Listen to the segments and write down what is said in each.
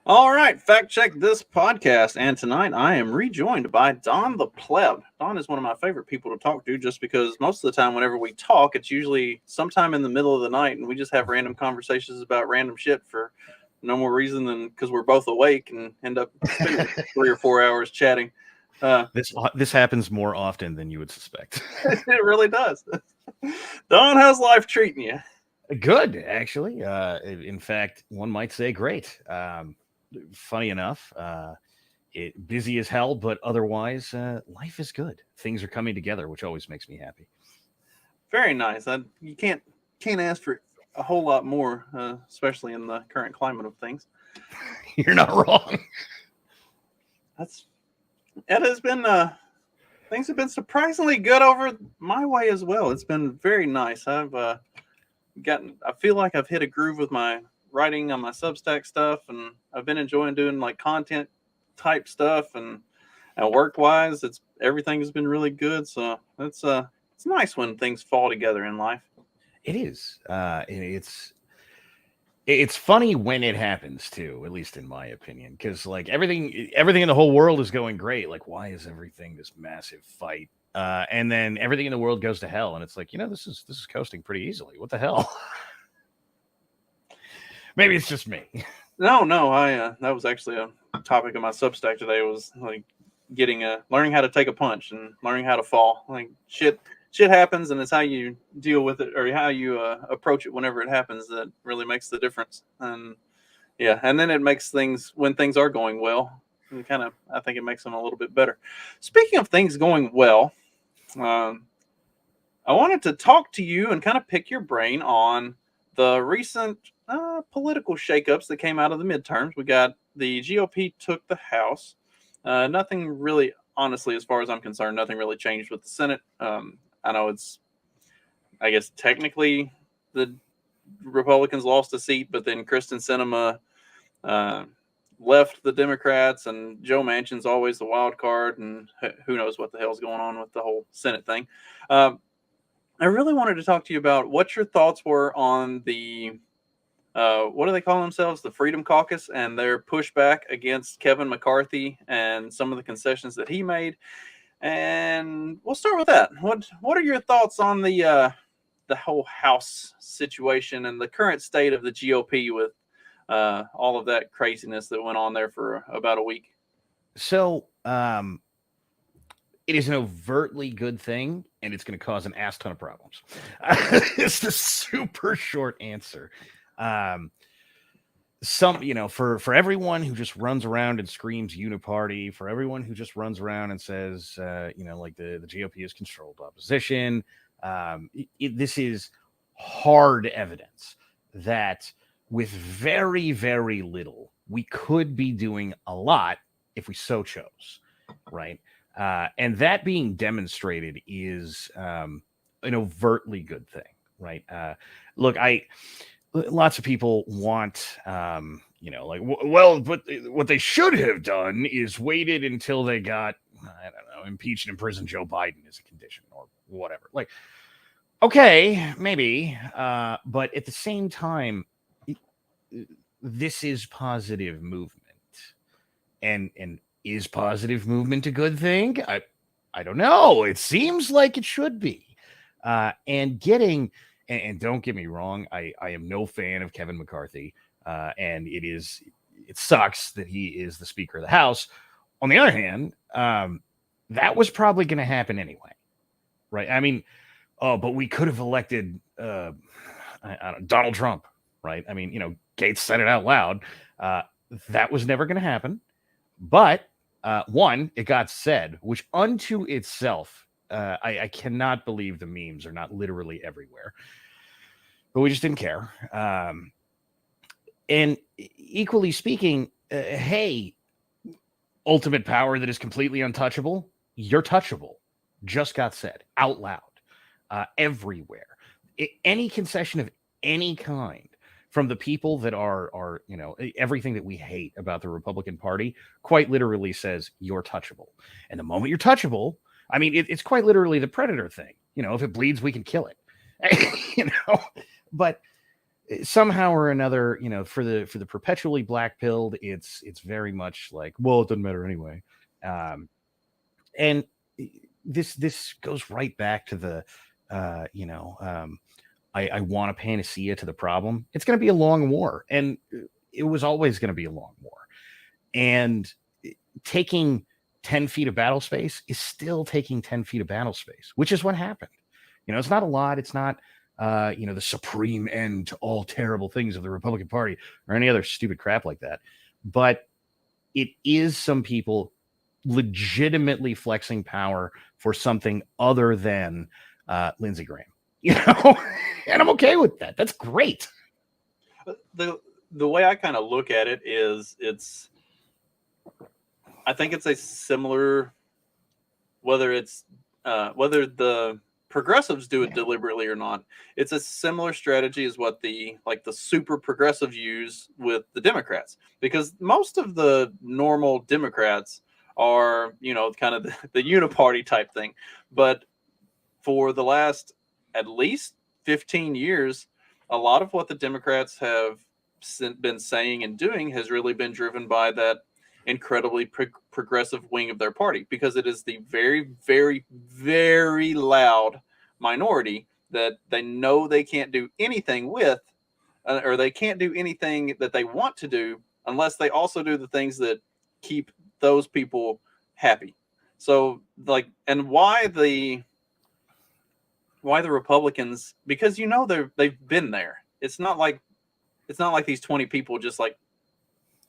All right, fact check this podcast. And tonight I am rejoined by Don the Pleb. Don is one of my favorite people to talk to just because most of the time, whenever we talk, it's usually sometime in the middle of the night and we just have random conversations about random shit for no more reason than because we're both awake and end up spending 3 or 4 hours chatting. Uh, This happens more often than you would suspect. it really does. Don, how's life treating you? Good, actually. In fact, one might say great. Funny enough, busy as hell, but otherwise, life is good. Things are coming together, which always makes me happy. Very nice. You can't ask for a whole lot more, especially in the current climate of things. You're not wrong. That's it has been things have been surprisingly good over my way as well. It's been very nice. I've I feel like I've hit a groove with my writing on my Substack stuff, and I've been enjoying doing like content type stuff, and work wise, it's everything has been really good. So it's nice when things fall together in life. It is. It's funny when it happens too, at least in my opinion, because like everything in the whole world is going great. Like, why is everything this massive fight? And then everything in the world goes to hell, and it's like, this is coasting pretty easily. What the hell? Maybe it's just me. No, I that was actually a topic of my Substack today. Was like getting learning how to take a punch and learning how to fall. Like shit happens, and it's how you deal with it or how you approach it whenever it happens that really makes the difference. And yeah, and then it makes things when things are going well. Kind of, I think it makes them a little bit better. Speaking of things going well, um, I wanted to talk to you and kind of pick your brain on the recent political shakeups that came out of the midterms. We got the GOP took the House. Nothing really, honestly, as far as I'm concerned, nothing really changed with the Senate. I know I guess technically the Republicans lost a seat, but then Kristen Sinema uh, left the Democrats, and Joe Manchin's always the wild card, and who knows what the hell's going on with the whole Senate thing. Uh, I really wanted to talk to you about what your thoughts were on the what do they call themselves? The Freedom Caucus and their pushback against Kevin McCarthy and some of the concessions that he made. And we'll start with that. What are your thoughts on the whole House situation and the current state of the GOP with all of that craziness that went on there for about a week? So, it is an overtly good thing, and it's going to cause an ass ton of problems. It's the super short answer. Um, for everyone who just runs around and screams uniparty, for everyone who just runs around and says, like the GOP is controlled opposition, this is hard evidence that with very, very little, we could be doing a lot if we so chose, right? And that being demonstrated is an overtly good thing, right? Look, lots of people want, but what they should have done is waited until they got, I don't know, impeached and imprisoned Joe Biden as a condition or whatever. Like, okay, maybe, but at the same time, this is positive movement, and is positive movement a good thing? I don't know. It seems like it should be. And don't get me wrong, I am no fan of Kevin McCarthy, and it sucks that he is the Speaker of the House. On the other hand, that was probably going to happen anyway, right? I mean, but we could have elected Donald Trump, right? I mean, Gates said it out loud. That was never going to happen. But one, it got said, which unto itself, I cannot believe the memes are not literally everywhere. But we just didn't care. And equally speaking, hey, ultimate power that is completely untouchable, you're touchable. Just got said out loud, everywhere. Any concession of any kind from the people that are everything that we hate about the Republican Party quite literally says you're touchable. And the moment you're touchable, I mean, it's quite literally the Predator thing. If it bleeds, we can kill it. But somehow or another, for the perpetually black pilled, it's very much like, well, it doesn't matter anyway. And this goes right back to the, I want a panacea to the problem. It's going to be a long war, and it was always going to be a long war. And taking 10 feet of battle space is still taking 10 feet of battle space, which is what happened. It's not a lot. It's not, the supreme end to all terrible things of the Republican Party or any other stupid crap like that. But it is some people legitimately flexing power for something other than Lindsey Graham, and I'm okay with that. That's great. The way I kind of look at it is I think it's a similar, whether the progressives do it deliberately or not, it's a similar strategy as what the super progressives use with the Democrats, because most of the normal Democrats are, kind of the uniparty type thing. But for the last at least 15 years, a lot of what the Democrats have been saying and doing has really been driven by that incredibly progressive wing of their party, because it is the very, very, very loud minority that they know they can't do anything with, or they can't do anything that they want to do unless they also do the things that keep those people happy. So, and why the Republicans? Because they've been there. It's not like these 20 people just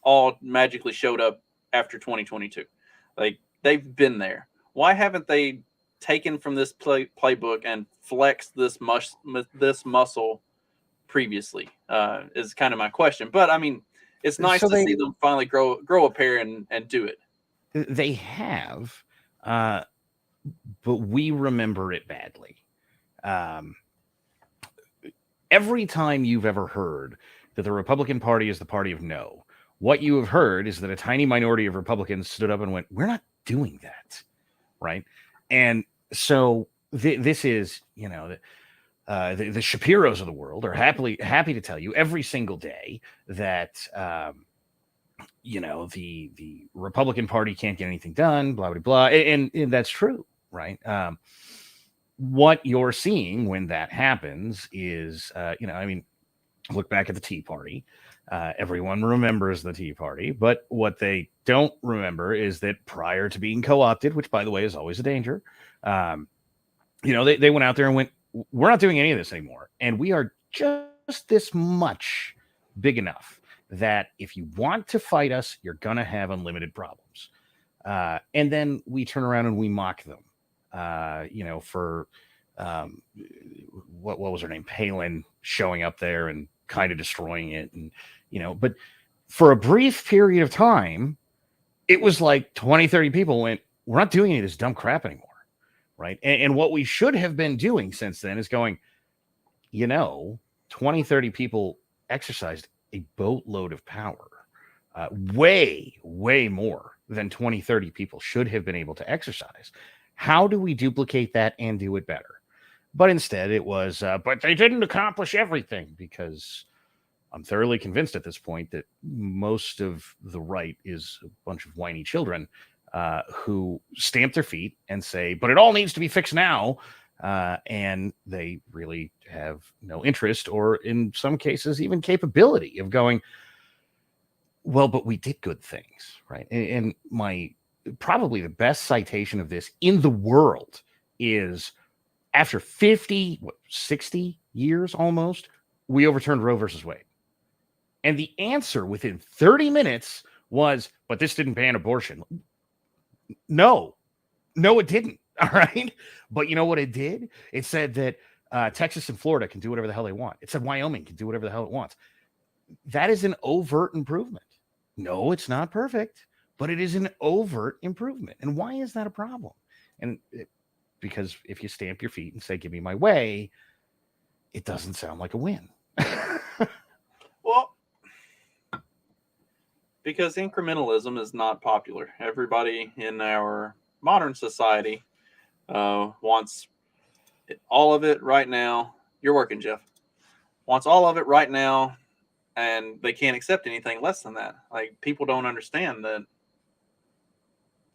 all magically showed up after 2022. They've been there. Why haven't they taken from this playbook and flexed this muscle previously? Is kind of my question. But I mean, it's nice to see them finally grow a pair and do it. They have, but we remember it badly. Every time you've ever heard that the Republican Party is the party of no, what you have heard is that a tiny minority of Republicans stood up and went, "We're not doing that," right? And so this is, the Shapiros of the world are happy to tell you every single day that the Republican Party can't get anything done, blah blah blah, and that's true, right? What you're seeing when that happens is, look back at the Tea Party. Everyone remembers the Tea Party, but what they don't remember is that prior to being co-opted, which by the way is always a danger, they went out there and went, "We're not doing any of this anymore, and we are just this much big enough that if you want to fight us, you're gonna have unlimited problems." And then we turn around and we mock them, for what was her name, Palin, showing up there and kind of destroying it, and but for a brief period of time, it was like 20-30 people went, "We're not doing any of this dumb crap anymore," right? And what we should have been doing since then is going, 20-30 people exercised a boatload of power, way more than 20-30 people should have been able to exercise. How do we duplicate that and do it better? But instead it was, but they didn't accomplish everything, because I'm thoroughly convinced at this point that most of the right is a bunch of whiny children who stamp their feet and say, but it all needs to be fixed now. And they really have no interest, or in some cases, even capability of going, well, but we did good things, right? And probably the best citation of this in the world is, after 60 years almost, we overturned Roe versus Wade. And the answer within 30 minutes was, but this didn't ban abortion. No, it didn't. All right. But you know what it did? It said that Texas and Florida can do whatever the hell they want. It said Wyoming can do whatever the hell it wants. That is an overt improvement. No, it's not perfect, but it is an overt improvement. And why is that a problem? Because if you stamp your feet and say, "Give me my way," it doesn't sound like a win. Well, because incrementalism is not popular. Everybody in our modern society wants all of it right now. You're working, Jeff. wants all of it right now, and they can't accept anything less than that. Like, people don't understand that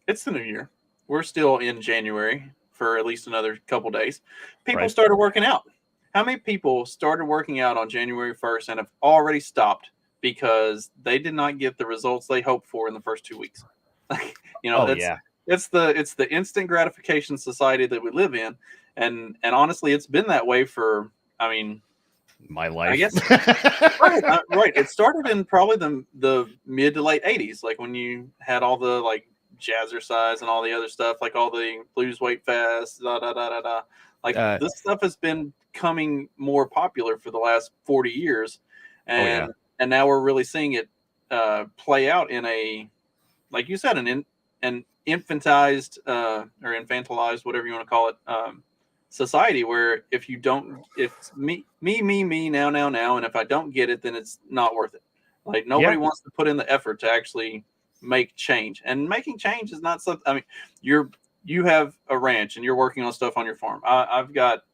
it's the new year. We're still in January for at least another couple days. People started working out. How many people started working out on January 1st and have already stopped because they did not get the results they hoped for in the first 2 weeks? It's the instant gratification society that we live in, and honestly, it's been that way for, I mean, my life. I guess right. It started in probably the mid to late 80s, like when you had all the like jazzercise and all the other stuff, like all the lose weight fast, da da da da da. Like this stuff has been coming more popular for the last 40 years, and now we're really seeing it play out in a, like you said, an infantized or infantilized, whatever you want to call it, society, where if it's me now, and if I don't get it, then it's not worth it. Like, nobody wants to put in the effort to actually make change, and making change is not something. I mean, you have a ranch and you're working on stuff on your farm. I've got,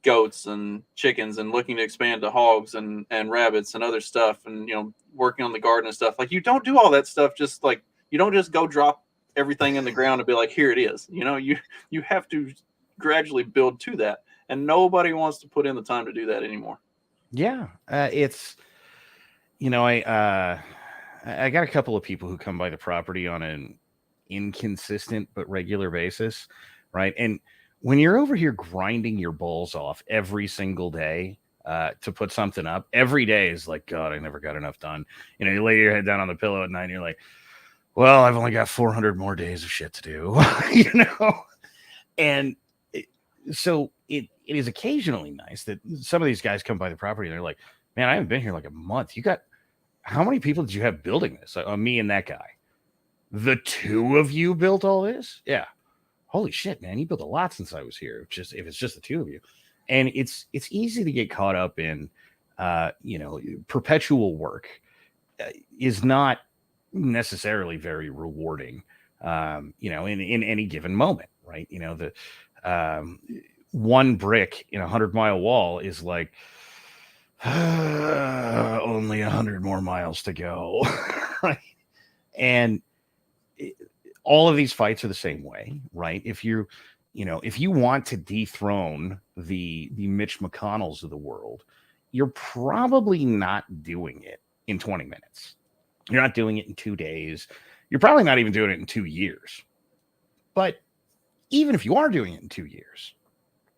goats and chickens and looking to expand to hogs and rabbits and other stuff, and working on the garden and stuff. Like, you don't do all that stuff just like, you don't just go drop everything in the ground and be like, here it is. You have to gradually build to that, and nobody wants to put in the time to do that anymore. It's I got a couple of people who come by the property on an inconsistent but regular basis, right? And when you're over here grinding your balls off every single day to put something up, every day is like, God, I never got enough done. You lay your head down on the pillow at night and you're like, well, I've only got 400 more days of shit to do, And so it is occasionally nice that some of these guys come by the property and they're like, man, I haven't been here like a month. How many people did you have building this? Me and that guy. The two of you built all this? Yeah. Holy shit, man. You built a lot since I was here. If it's just the two of you. And it's easy to get caught up in, perpetual work is not necessarily very rewarding, in any given moment, right? The one brick in 100-mile wall is like, only 100 more miles to go. Right? And all of these fights are the same way, right? If you want to dethrone the Mitch McConnells of the world, you're probably not doing it in 20 minutes. You're not doing it in 2 days. You're probably not even doing it in 2 years. But even if you are doing it in 2 years,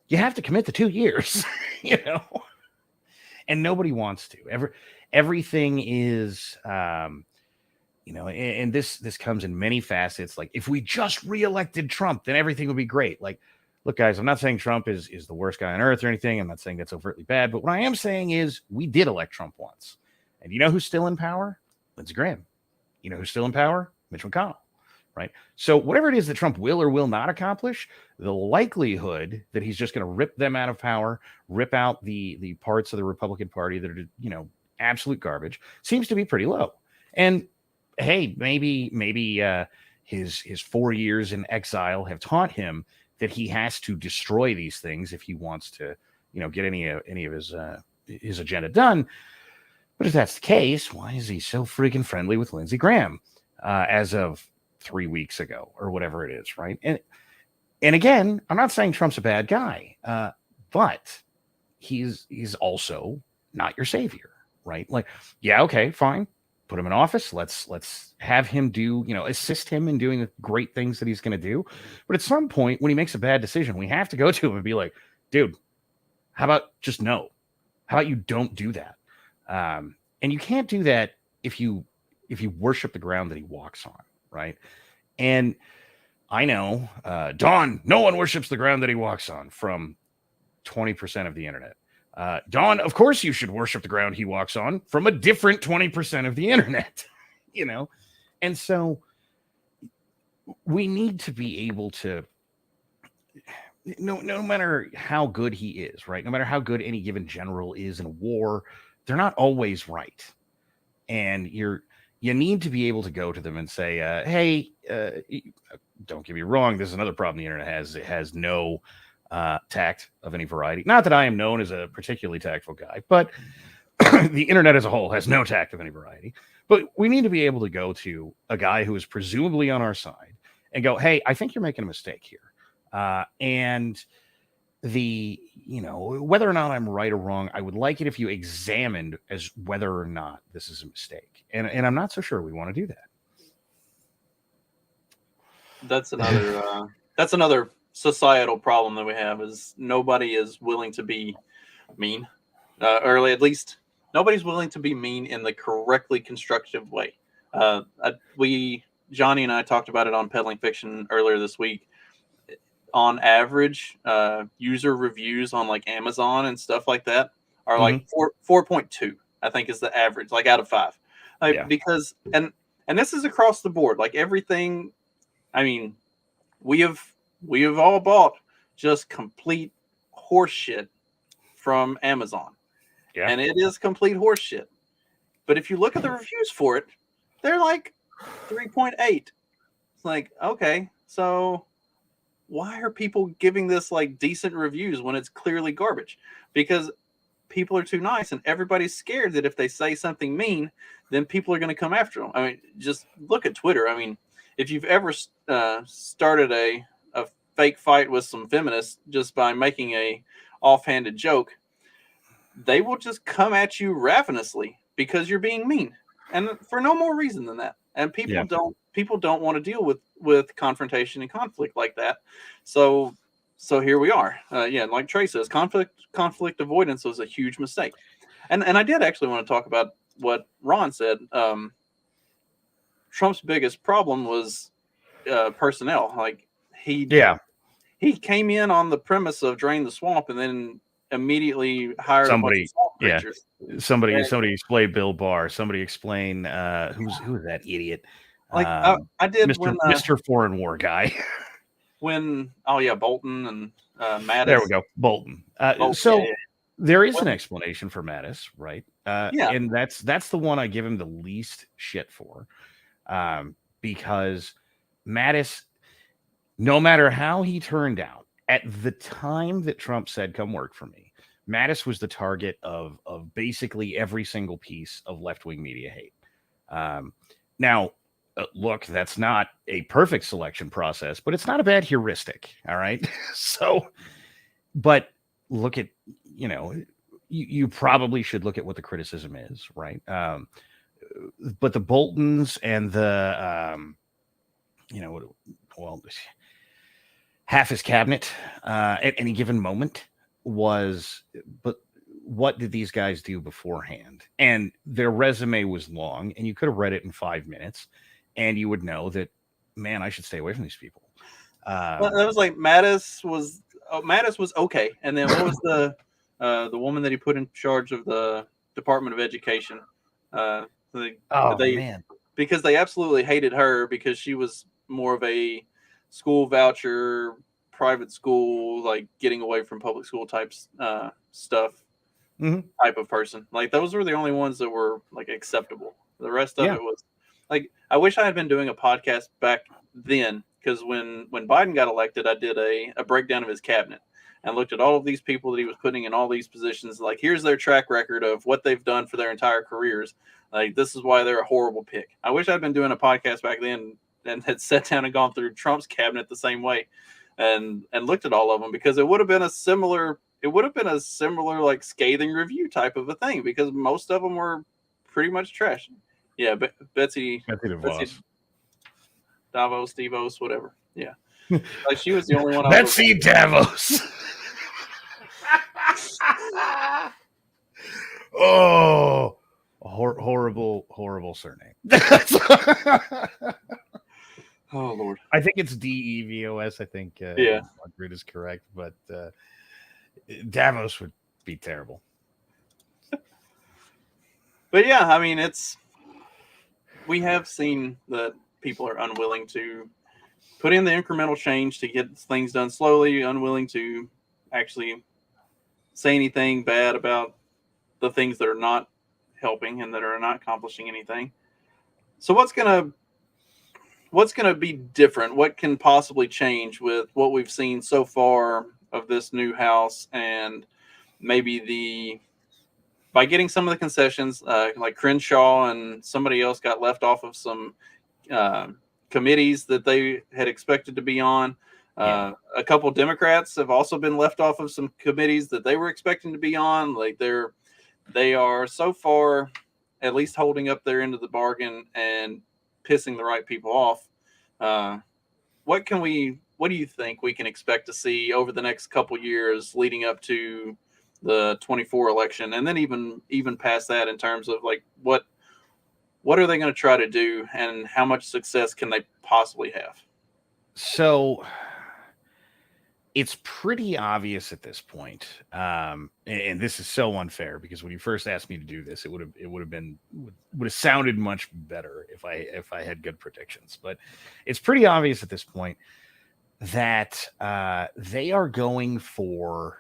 you have to commit the 2 years, and nobody wants to. Everything is, and this comes in many facets. Like, if we just reelected Trump, then everything would be great. Like, look, guys, I'm not saying Trump is the worst guy on earth or anything. I'm not saying that's overtly bad. But what I am saying is we did elect Trump once. And you know who's still in power? Lindsey Graham. You know who's still in power? Mitch McConnell. Right? So whatever it is that Trump will or will not accomplish, the likelihood that he's just going to rip them out of power, rip out the parts of the Republican Party that are, absolute garbage, seems to be pretty low. And hey, maybe his 4 years in exile have taught him that he has to destroy these things if he wants to, get any of his agenda done. But if that's the case, why is he so freaking friendly with Lindsey Graham as of 3 weeks ago or whatever it is, right? And again, I'm not saying Trump's a bad guy, but he's also not your savior, right? Like, yeah, okay, fine, put him in office. Let's have him do, assist him in doing the great things that he's going to do. But at some point, when he makes a bad decision, we have to go to him and be like, dude, how about just no? How about you don't do that? And you can't do that if you worship the ground that he walks on, right? And I know, Don, no one worships the ground that he walks on, from 20% of the internet. Don, of course you should worship the ground he walks on, from a different 20% of the internet, And so we need to be able to, no matter how good he is, right? No matter how good any given general is in a war, they're not always right. And you need to be able to go to them and say, hey, don't get me wrong, this is another problem the internet has. It has no tact of any variety. Not that I am known as a particularly tactful guy, but the internet as a whole has no tact of any variety. But we need to be able to go to a guy who is presumably on our side and go, hey, I think you're making a mistake here. And whether or not I'm right or wrong, I would like it if you examined as whether or not this is a mistake. And I'm not so sure we want to do that. That's another societal problem that we have, is nobody is willing to be mean, or at least nobody's willing to be mean in the correctly constructive way. Johnny and I talked about it on Peddling Fiction earlier this week. On average, user reviews on like Amazon and stuff like that are like 4.2, I think, is the average, like out of 5. Because and this is across the board, like everything. I mean, we have all bought just complete horseshit from Amazon. Yeah. And it is complete horseshit. But if you look at the reviews for it, they're like 3.8. It's like, okay, so why are people giving this like decent reviews when it's clearly garbage? Because people are too nice, and everybody's scared that if they say something mean, then people are going to come after them. I mean, just look at Twitter. I mean, if you've ever started a fake fight with some feminists just by making a offhanded joke, they will just come at you ravenously because you're being mean, and for no more reason than that. And people don't want to deal with confrontation and conflict like that. So here we are. Like Trey says, conflict avoidance was a huge mistake. And I did actually want to talk about what Ron said. Trump's biggest problem was personnel. Like he came in on the premise of drain the swamp, and then immediately hired somebody. Somebody explain Bill Barr. Somebody explain who is that idiot? Like I did Mr. Foreign War guy. Bolton and Mattis. There we go, Bolton. There is an explanation for Mattis, right? And that's the one I give him the least shit for, because Mattis, no matter how he turned out at the time that Trump said, "Come work for me," Mattis was the target of basically every single piece of left-wing media hate. Now, look, that's not a perfect selection process, but it's not a bad heuristic. All right. So, but look at, you probably should look at what the criticism is, right? But the Boltons and the, half his cabinet at any given moment but what did these guys do beforehand? And their resume was long, and you could have read it in 5 minutes, and you would know that, man, I should stay away from these people. That was like Mattis was okay. And then what was the woman that he put in charge of the Department of Education? Man. Because they absolutely hated her because she was more of a school voucher, private school, like getting away from public school types stuff type of person. Like those were the only ones that were like acceptable. The rest of it was like, I wish I had been doing a podcast back then, because when Biden got elected, I did a breakdown of his cabinet and looked at all of these people that he was putting in all these positions. Like, here's their track record of what they've done for their entire careers. Like, this is why they're a horrible pick. I wish I'd been doing a podcast back then and had sat down and gone through Trump's cabinet the same way and looked at all of them, because it would have been a similar like scathing review type of a thing, because most of them were pretty much trash. Yeah, Betsy Davos, whatever. Yeah, like she was the only one. Betsy Davos. Oh, horrible surname. Oh Lord, I think it's Devos. I think Margaret is correct, but Davos would be terrible. But yeah, I mean, we have seen that people are unwilling to put in the incremental change to get things done slowly, unwilling to actually say anything bad about the things that are not helping and that are not accomplishing anything. So what's gonna be different? What can possibly change with what we've seen so far of this new House, and maybe by getting some of the concessions, like Crenshaw and somebody else got left off of some uh, committees that they had expected to be on. A couple Democrats have also been left off of some committees that they were expecting to be on. Like they are so far at least holding up their end of the bargain and pissing the right people off. What do you think we can expect to see over the next couple years leading up to the 24 election, and then even past that, in terms of like what are they going to try to do, and how much success can they possibly have? So it's pretty obvious at this point, and this is so unfair because when you first asked me to do this, it would have sounded much better if I had good predictions. But it's pretty obvious at this point that they are going for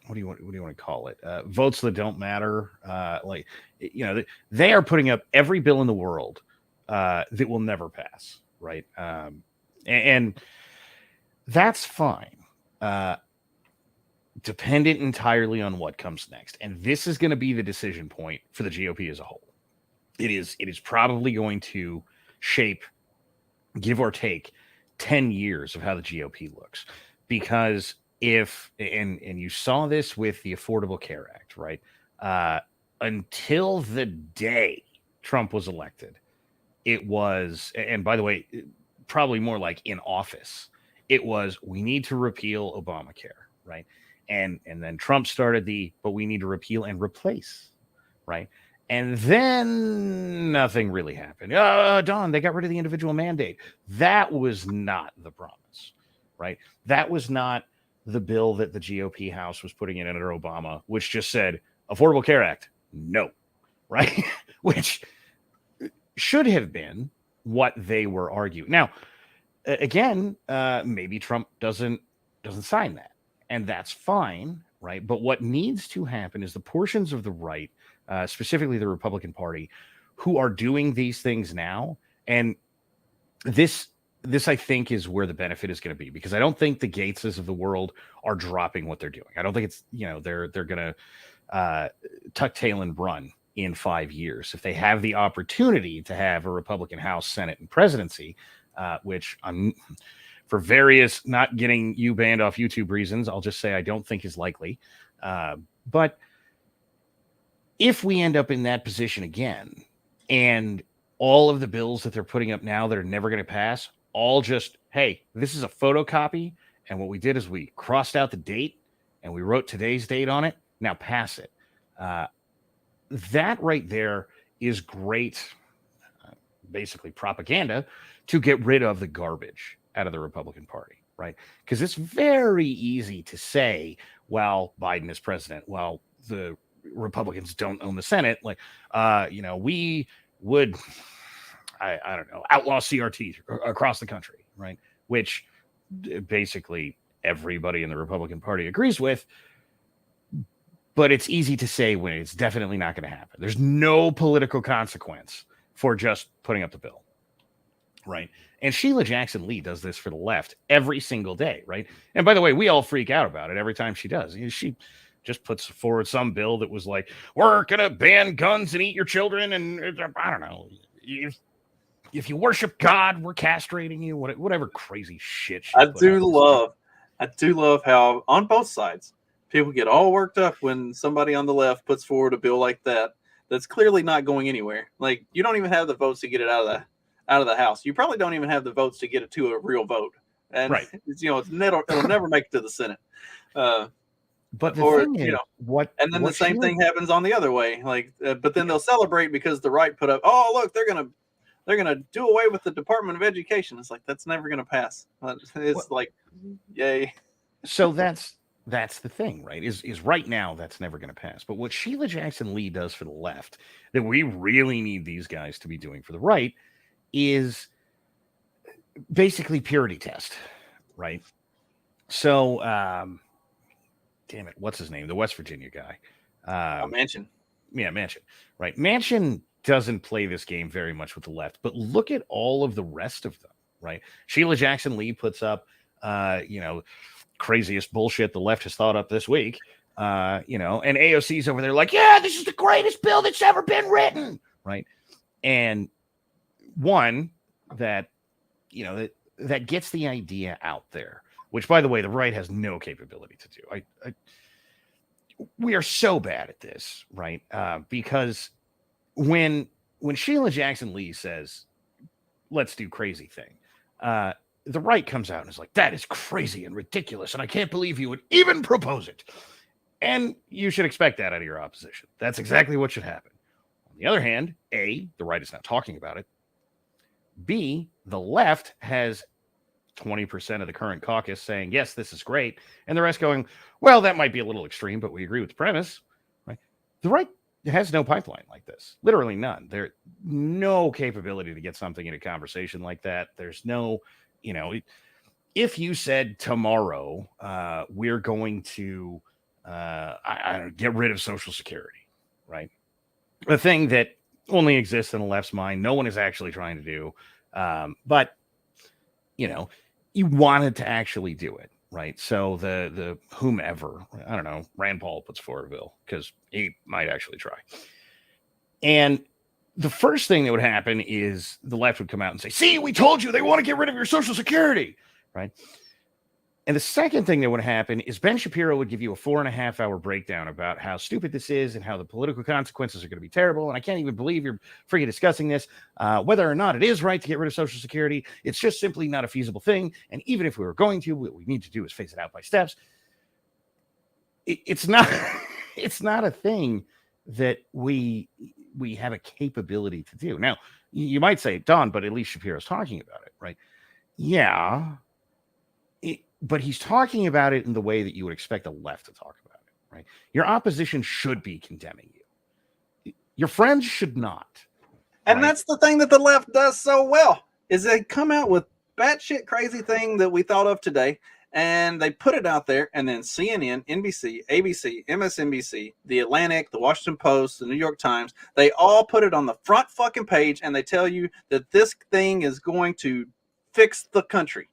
what do you want to call it? Votes that don't matter. They are putting up every bill in the world that will never pass, right? And that's fine. Dependent entirely on what comes next. And this is going to be the decision point for the GOP as a whole. It is probably going to shape, give or take, 10 years of how the GOP looks. Because if you saw this with the Affordable Care Act, right? Until the day Trump was elected, it was, and by the way, probably more like in office, it was, we need to repeal Obamacare, right? And then Trump started but we need to repeal and replace, right? And then nothing really happened. Don, they got rid of the individual mandate. That was not the promise, right? That was not the bill that the GOP House was putting in under Obama, which just said, Affordable Care Act, no, right? Which should have been what they were arguing. Now, again, maybe Trump doesn't sign that, and that's fine, right? But what needs to happen is the portions of the right, specifically the Republican Party, who are doing these things now, and this I think is where the benefit is going to be, because I don't think the Gateses of the world are dropping what they're doing. I don't think it's, they're going to tuck tail and run in 5 years if they have the opportunity to have a Republican House, Senate, and presidency. Which I'm, for various not getting you banned off YouTube reasons, I'll just say I don't think is likely. But if we end up in that position again, and all of the bills that they're putting up now that are never going to pass, all just, hey, this is a photocopy, and what we did is we crossed out the date and we wrote today's date on it, now pass it. That right there is great, basically propaganda to get rid of the garbage out of the Republican Party, right? Because it's very easy to say, well, Biden is president, well, the Republicans don't own the Senate. Like, we would, I don't know, outlaw CRT across the country, right? Which basically everybody in the Republican Party agrees with. But it's easy to say when it's definitely not going to happen. There's no political consequence for just putting up the bill, right? And Sheila Jackson Lee does this for the left every single day, right? And by the way, we all freak out about it every time she does. She just puts forward some bill that was like, we're going to ban guns and eat your children. And I don't know. If you worship God, we're castrating you. Whatever crazy shit. I do love how on both sides people get all worked up when somebody on the left puts forward a bill like that that's clearly not going anywhere. Like, you don't even have the votes to get it out of the House. You probably don't even have the votes to get it to a real vote. And right. it'll never make it to the Senate. But the thing is, and then the same thing happens on the other way. Like, but then they'll celebrate because the right put up, oh, look, they're gonna do away with the Department of Education. It's like, that's never gonna pass. It's like, yay. So that's the thing, right? Is right now that's never going to pass. But what Sheila Jackson Lee does for the left that we really need these guys to be doing for the right is basically purity test, right? So, damn it, what's his name? The West Virginia guy, Manchin. Yeah, Manchin, right? Manchin doesn't play this game very much with the left, but look at all of the rest of them, right? Sheila Jackson Lee puts up, craziest bullshit the left has thought up this week. And AOC's over there like, yeah, this is the greatest bill that's ever been written, right? And one that, that gets the idea out there, which, by the way, the right has no capability to do. We are so bad at this, right? Because when Sheila Jackson Lee says, let's do crazy thing, the right comes out and is like, that is crazy and ridiculous, and I can't believe you would even propose it. And you should expect that out of your opposition. That's exactly what should happen. On the other hand, A, the right is not talking about it. B, the left has 20% of the current caucus saying, yes, this is great. And the rest going, well, that might be a little extreme, but we agree with the premise. Right? The right has no pipeline like this. Literally none. There's no capability to get something in a conversation like that. There's no, if you said tomorrow, we're going to get rid of Social Security, right? The thing that only exists in the left's mind, no one is actually trying to do. But, you wanted to actually do it, right? So the whomever, I don't know, Rand Paul puts forward a bill because he might actually try. And the first thing that would happen is the left would come out and say, see, we told you they want to get rid of your Social Security, right? And the second thing that would happen is Ben Shapiro would give you a 4.5-hour breakdown about how stupid this is and how the political consequences are going to be terrible. And I can't even believe you're freaking discussing this. Whether or not it is right to get rid of Social Security, it's just simply not a feasible thing. And even if we were going to, what we need to do is phase it out by steps. It's not it's not a thing that we have a capability to do. Now, you might say, Don, but at least Shapiro's talking about it, right? Yeah. But he's talking about it in the way that you would expect the left to talk about it, right? Your opposition should be condemning you. Your friends should not. And right? That's the thing that the left does so well, is they come out with batshit crazy thing that we thought of today, and they put it out there, and then CNN, NBC, ABC, MSNBC, The Atlantic, The Washington Post, The New York Times, they all put it on the front fucking page, and they tell you that this thing is going to fix the country.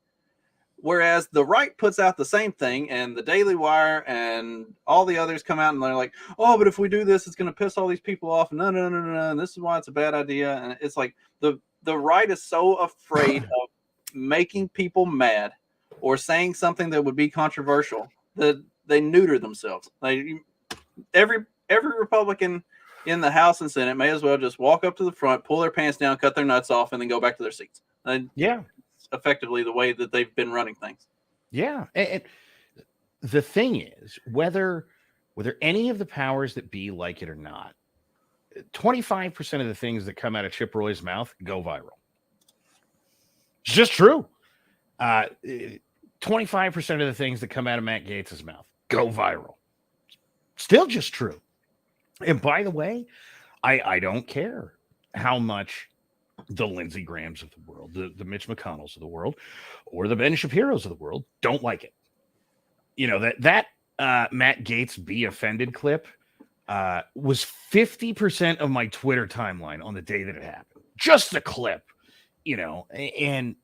Whereas the right puts out the same thing, and the Daily Wire and all the others come out and they're like, oh, but if we do this, it's going to piss all these people off. No, and this is why it's a bad idea. And it's like the right is so afraid of making people mad or saying something that would be controversial that they neuter themselves. Like every Republican in the House and Senate may as well just walk up to the front, pull their pants down, cut their nuts off, and then go back to their seats. Yeah. Effectively the way that they've been running things. Yeah. And the thing is, whether any of the powers that be like it or not, 25% of the things that come out of Chip Roy's mouth go viral. It's just true. 25% of the things that come out of Matt Gaetz's mouth go viral. Still just true. And by the way, I don't care how much the Lindsey Grahams of the world, the Mitch McConnells of the world, or the Ben Shapiros of the world don't like it. That Matt Gaetz be offended clip was 50% of my Twitter timeline on the day that it happened. Just the clip, and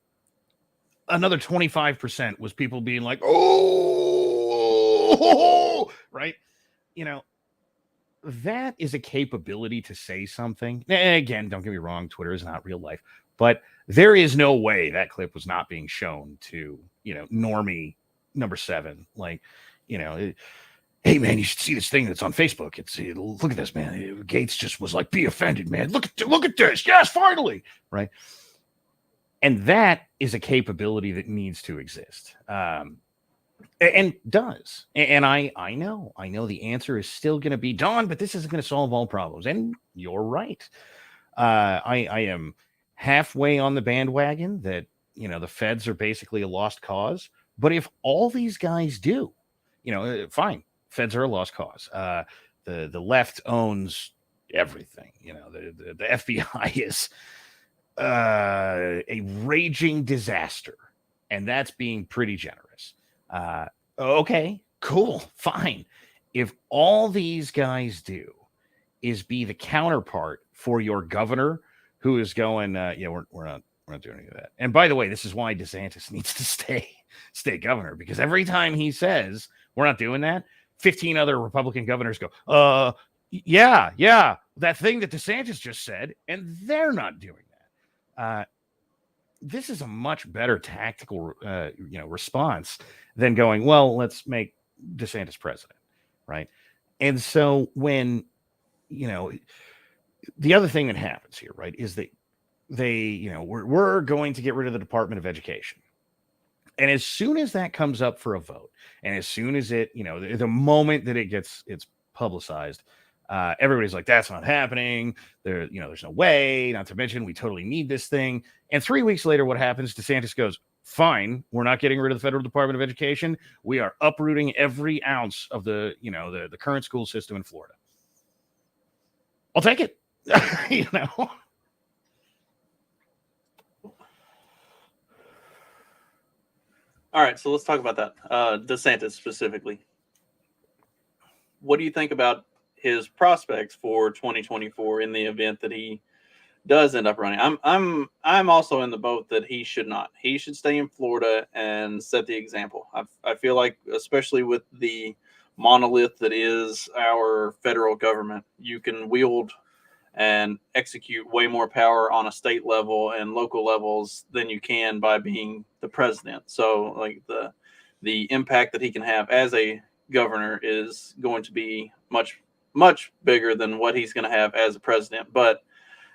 another 25% was people being like, oh, right. That is a capability to say something. And again, don't get me wrong, Twitter is not real life, but there is no way that clip was not being shown to, normie number 7. Like, hey man, you should see this thing that's on Facebook. Look at this, man. Gaetz just was like, be offended, man. Look at this. Yes, finally. Right. And that is a capability that needs to exist. And does. And I know the answer is still going to be, Don, but this isn't going to solve all problems. And you're right. I am halfway on the bandwagon that, the feds are basically a lost cause. But if all these guys do, fine, feds are a lost cause. The left owns everything. The FBI is a raging disaster. And that's being pretty generous. Okay, cool, fine. If all these guys do is be the counterpart for your governor who is going, we're We're not doing any of that. And by the way, this is why DeSantis needs to stay governor, because every time he says we're not doing that, 15 other Republican governors go, yeah, that thing that DeSantis just said, and they're not doing that. This is a much better tactical, response than going, well, let's make DeSantis president, right? And so when, the other thing that happens here, right, is that we're going to get rid of the Department of Education. And as soon as that comes up for a vote, and as soon as it, the moment that it's publicized, everybody's like, that's not happening. There's no way, not to mention we totally need this thing. And 3 weeks later, what happens? DeSantis goes, fine, we're not getting rid of the Federal Department of Education. We are uprooting every ounce of the current school system in Florida. I'll take it. All right, so let's talk about that. DeSantis specifically. What do you think about his prospects for 2024 in the event that he does end up running? I'm also in the boat that he should not. He should stay in Florida and set the example. I feel like, especially with the monolith that is our federal government, you can wield and execute way more power on a state level and local levels than you can by being the president. So like the impact that he can have as a governor is going to be much, much bigger than what he's going to have as a president. But,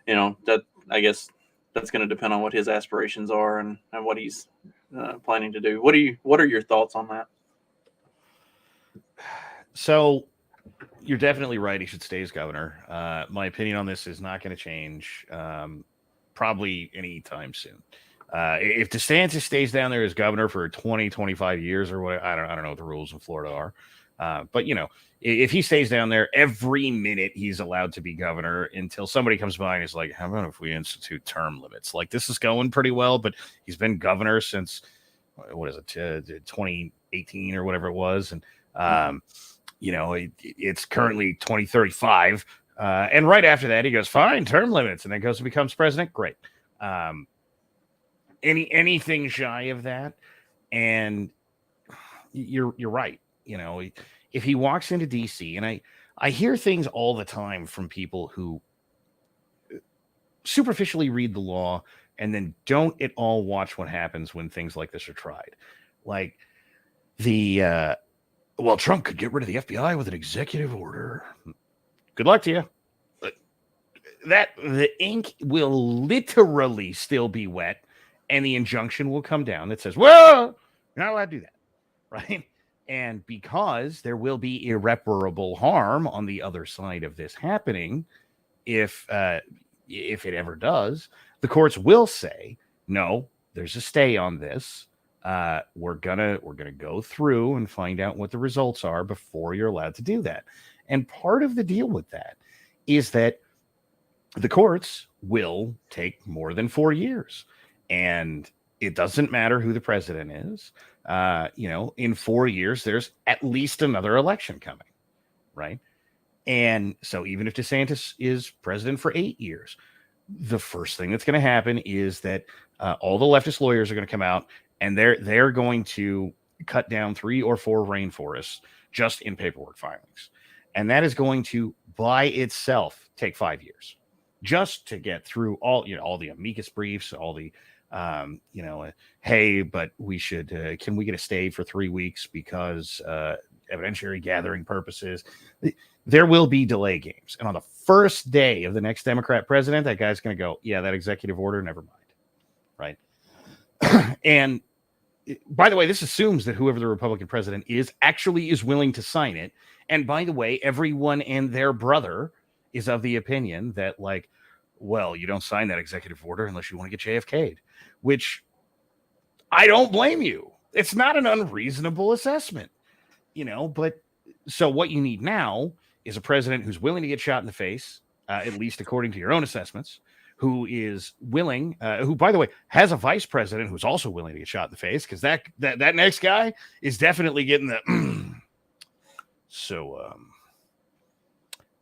that, I guess that's going to depend on what his aspirations are and what he's planning to do. What are your thoughts on that? So you're definitely right. He should stay as governor. My opinion on this is not going to change probably anytime soon. If DeSantis stays down there as governor for 20, 25 years or what, I don't know what the rules in Florida are. But, if he stays down there, every minute he's allowed to be governor until somebody comes by and is like, how about if we institute term limits? Like, this is going pretty well, but he's been governor since, 2018 or whatever it was. And, it's currently 2035. And right after that, he goes, fine, term limits, and then goes and becomes president. Great. Anything shy of that. And you're right. If he walks into DC, and I hear things all the time from people who superficially read the law and then don't at all watch what happens when things like this are tried. Like Trump could get rid of the FBI with an executive order. Good luck to you. The ink will literally still be wet, and the injunction will come down that says, well, you're not allowed to do that, right? And because there will be irreparable harm on the other side of this happening, if it ever does, the courts will say, no, there's a stay on this. We're gonna go through and find out what the results are before you're allowed to do that. And part of the deal with that is that the courts will take more than 4 years, and it doesn't matter who the president is. In 4 years, there's at least another election coming, right? And so even if DeSantis is president for 8 years, the first thing that's going to happen is that all the leftist lawyers are going to come out, and they're going to cut down 3 or 4 rainforests just in paperwork filings. And that is going to, by itself, take 5 years just to get through all the amicus briefs, all the, hey, but we should, can we get a stay for 3 weeks because evidentiary gathering purposes? There will be delay games. And on the first day of the next Democrat president, that guy's going to go, yeah, that executive order, never mind. Right. And by the way, this assumes that whoever the Republican president is actually is willing to sign it. And by the way, everyone and their brother is of the opinion that, like, well, you don't sign that executive order unless you want to get JFK'd, which I don't blame you. It's not an unreasonable assessment, but so what you need now is a president who's willing to get shot in the face, at least according to your own assessments, who is willing, who, by the way, has a vice president who's also willing to get shot in the face, because that next guy is definitely getting the so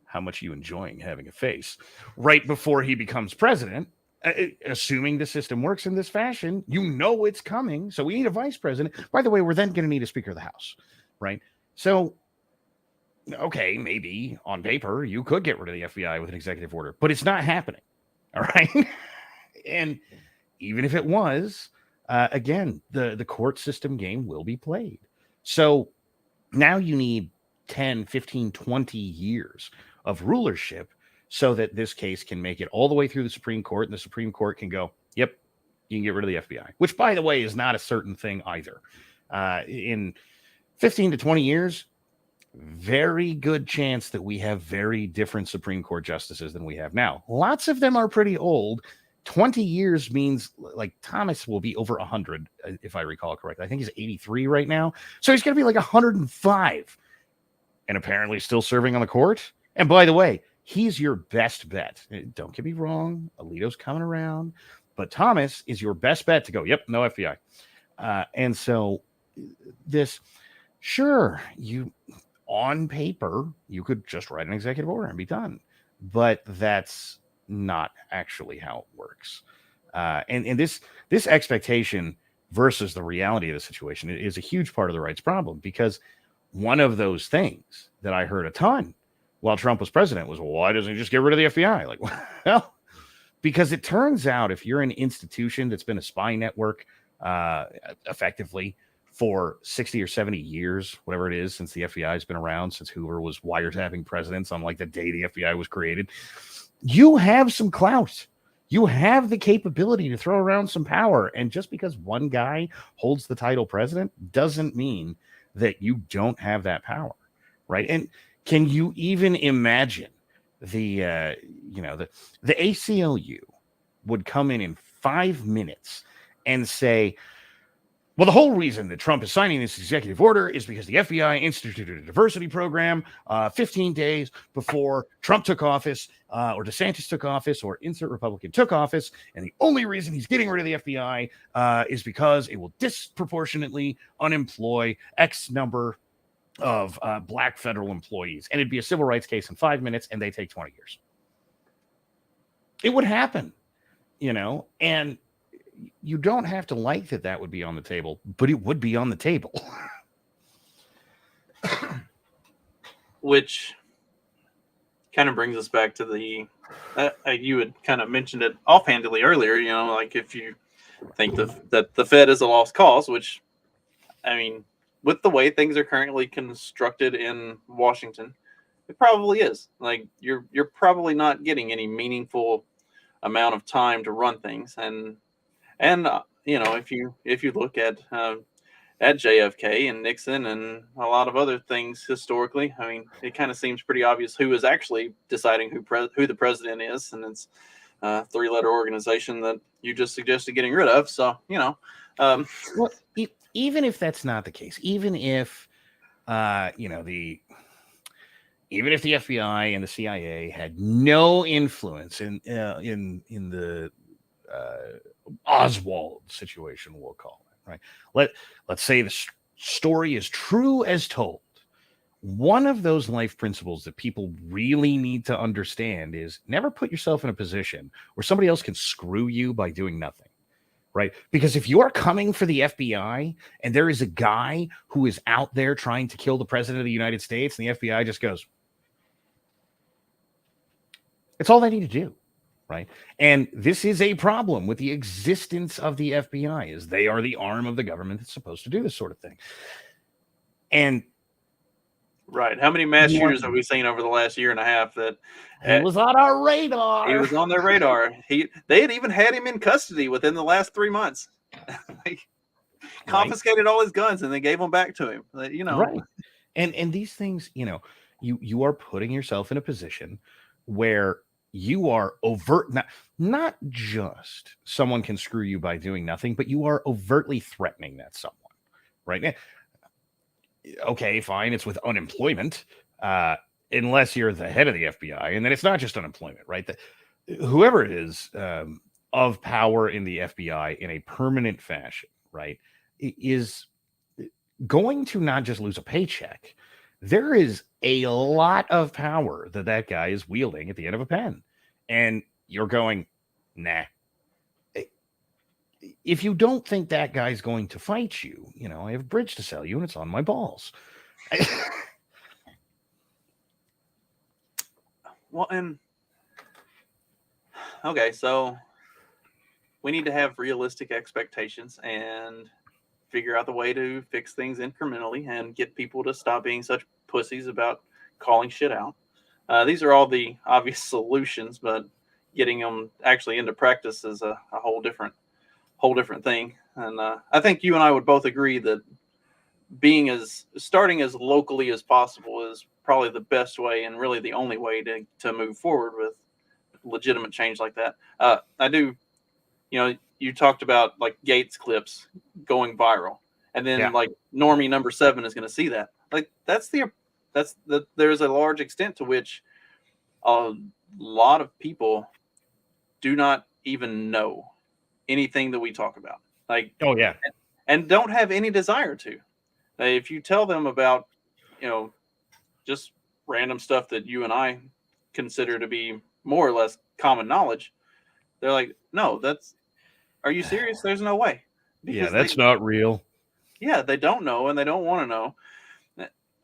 how much are you enjoying having a face right before he becomes president? assuming the system works in this fashion, you know it's coming. So we need a vice president. By the way, we're then going to need a Speaker of the House, right? So, okay, maybe on paper you could get rid of the FBI with an executive order, but it's not happening. All right. And even if it was, again, the court system game will be played. So now you need 10, 15, 20 years of rulership so that this case can make it all the way through the Supreme Court, and the Supreme Court can go, yep, you can get rid of the FBI, which, by the way, is not a certain thing either. In 15 to 20 years, very good chance that we have very different Supreme Court justices than we have now. Lots of them are pretty old. 20 years means like Thomas will be over 100, if I recall correctly. I think he's 83 right now. So he's going to be like 105 and apparently still serving on the court. And by the way, he's your best bet. Don't get me wrong. Alito's coming around, but Thomas is your best bet to go, yep, no FBI. And so this, sure, on paper, you could just write an executive order and be done. But that's not actually how it works. And this expectation versus the reality of the situation is a huge part of the right's problem, because one of those things that I heard a ton while Trump was president was, well, why doesn't he just get rid of the FBI? Like, well, because it turns out if you're an institution that's been a spy network effectively for 60 or 70 years, whatever it is, since the FBI has been around, since Hoover was wiretapping presidents on like the day the FBI was created, you have some clout. You have the capability to throw around some power. And just because one guy holds the title president doesn't mean that you don't have that power, right? And can you even imagine the ACLU would come in 5 minutes and say, well, the whole reason that Trump is signing this executive order is because the FBI instituted a diversity program 15 days before Trump took office, or DeSantis took office, or insert Republican took office. And the only reason he's getting rid of the FBI is because it will disproportionately unemploy X number of black federal employees. And it'd be a civil rights case in 5 minutes, and they take 20 years. It would happen, and you don't have to like that would be on the table, but it would be on the table. Which kind of brings us back to the, you had kind of mentioned it offhandedly earlier, like if you think that the Fed is a lost cause, which, I mean, with the way things are currently constructed in Washington, it probably is. Like you're probably not getting any meaningful amount of time to run things, and if you look at JFK and Nixon and a lot of other things historically, I mean, it kind of seems pretty obvious who is actually deciding who the president is, and it's a 3-letter organization that you just suggested getting rid of. So well, even if that's not the case, even if even if the FBI and the CIA had no influence in the Oswald situation, we'll call it, right? Let's say the story is true as told. One of those life principles that people really need to understand is never put yourself in a position where somebody else can screw you by doing nothing, right? Because if you are coming for the FBI and there is a guy who is out there trying to kill the president of the United States, and the FBI just goes, it's all they need to do. Right. And this is a problem with the existence of the FBI, is they are the arm of the government that's supposed to do this sort of thing. And right. How many mass shooters have we seen over the last year and a half that he was on our radar? He was on their radar. They had even had him in custody within the last 3 months. Confiscated all his guns and they gave them back to him. Right. And these things, you are putting yourself in a position where you are overt, not just someone can screw you by doing nothing, but you are overtly threatening that someone, right? Okay, fine. It's with unemployment, unless you're the head of the FBI. And then it's not just unemployment, right? Whoever it is of power in the FBI in a permanent fashion, right, is going to not just lose a paycheck. There is a lot of power that guy is wielding at the end of a pen. And you're going, nah, if you don't think that guy's going to fight you, I have a bridge to sell you, and it's on my balls. Well, and okay, so we need to have realistic expectations and figure out the way to fix things incrementally and get people to stop being such pussies about calling shit out. These are all the obvious solutions, but getting them actually into practice is a whole different thing. And I think you and I would both agree that starting as locally as possible is probably the best way and really the only way to move forward with legitimate change like that. I do, you talked about like Gates clips going viral, and then Yeah. like Normie number 7 is going to see that. Like there's a large extent to which a lot of people do not even know anything that we talk about. Like, Oh, yeah. and don't have any desire to. If you tell them about, just random stuff that you and I consider to be more or less common knowledge, they're like, no, are you serious? There's no way. Yeah, that's not real. Yeah, they don't know and they don't want to know.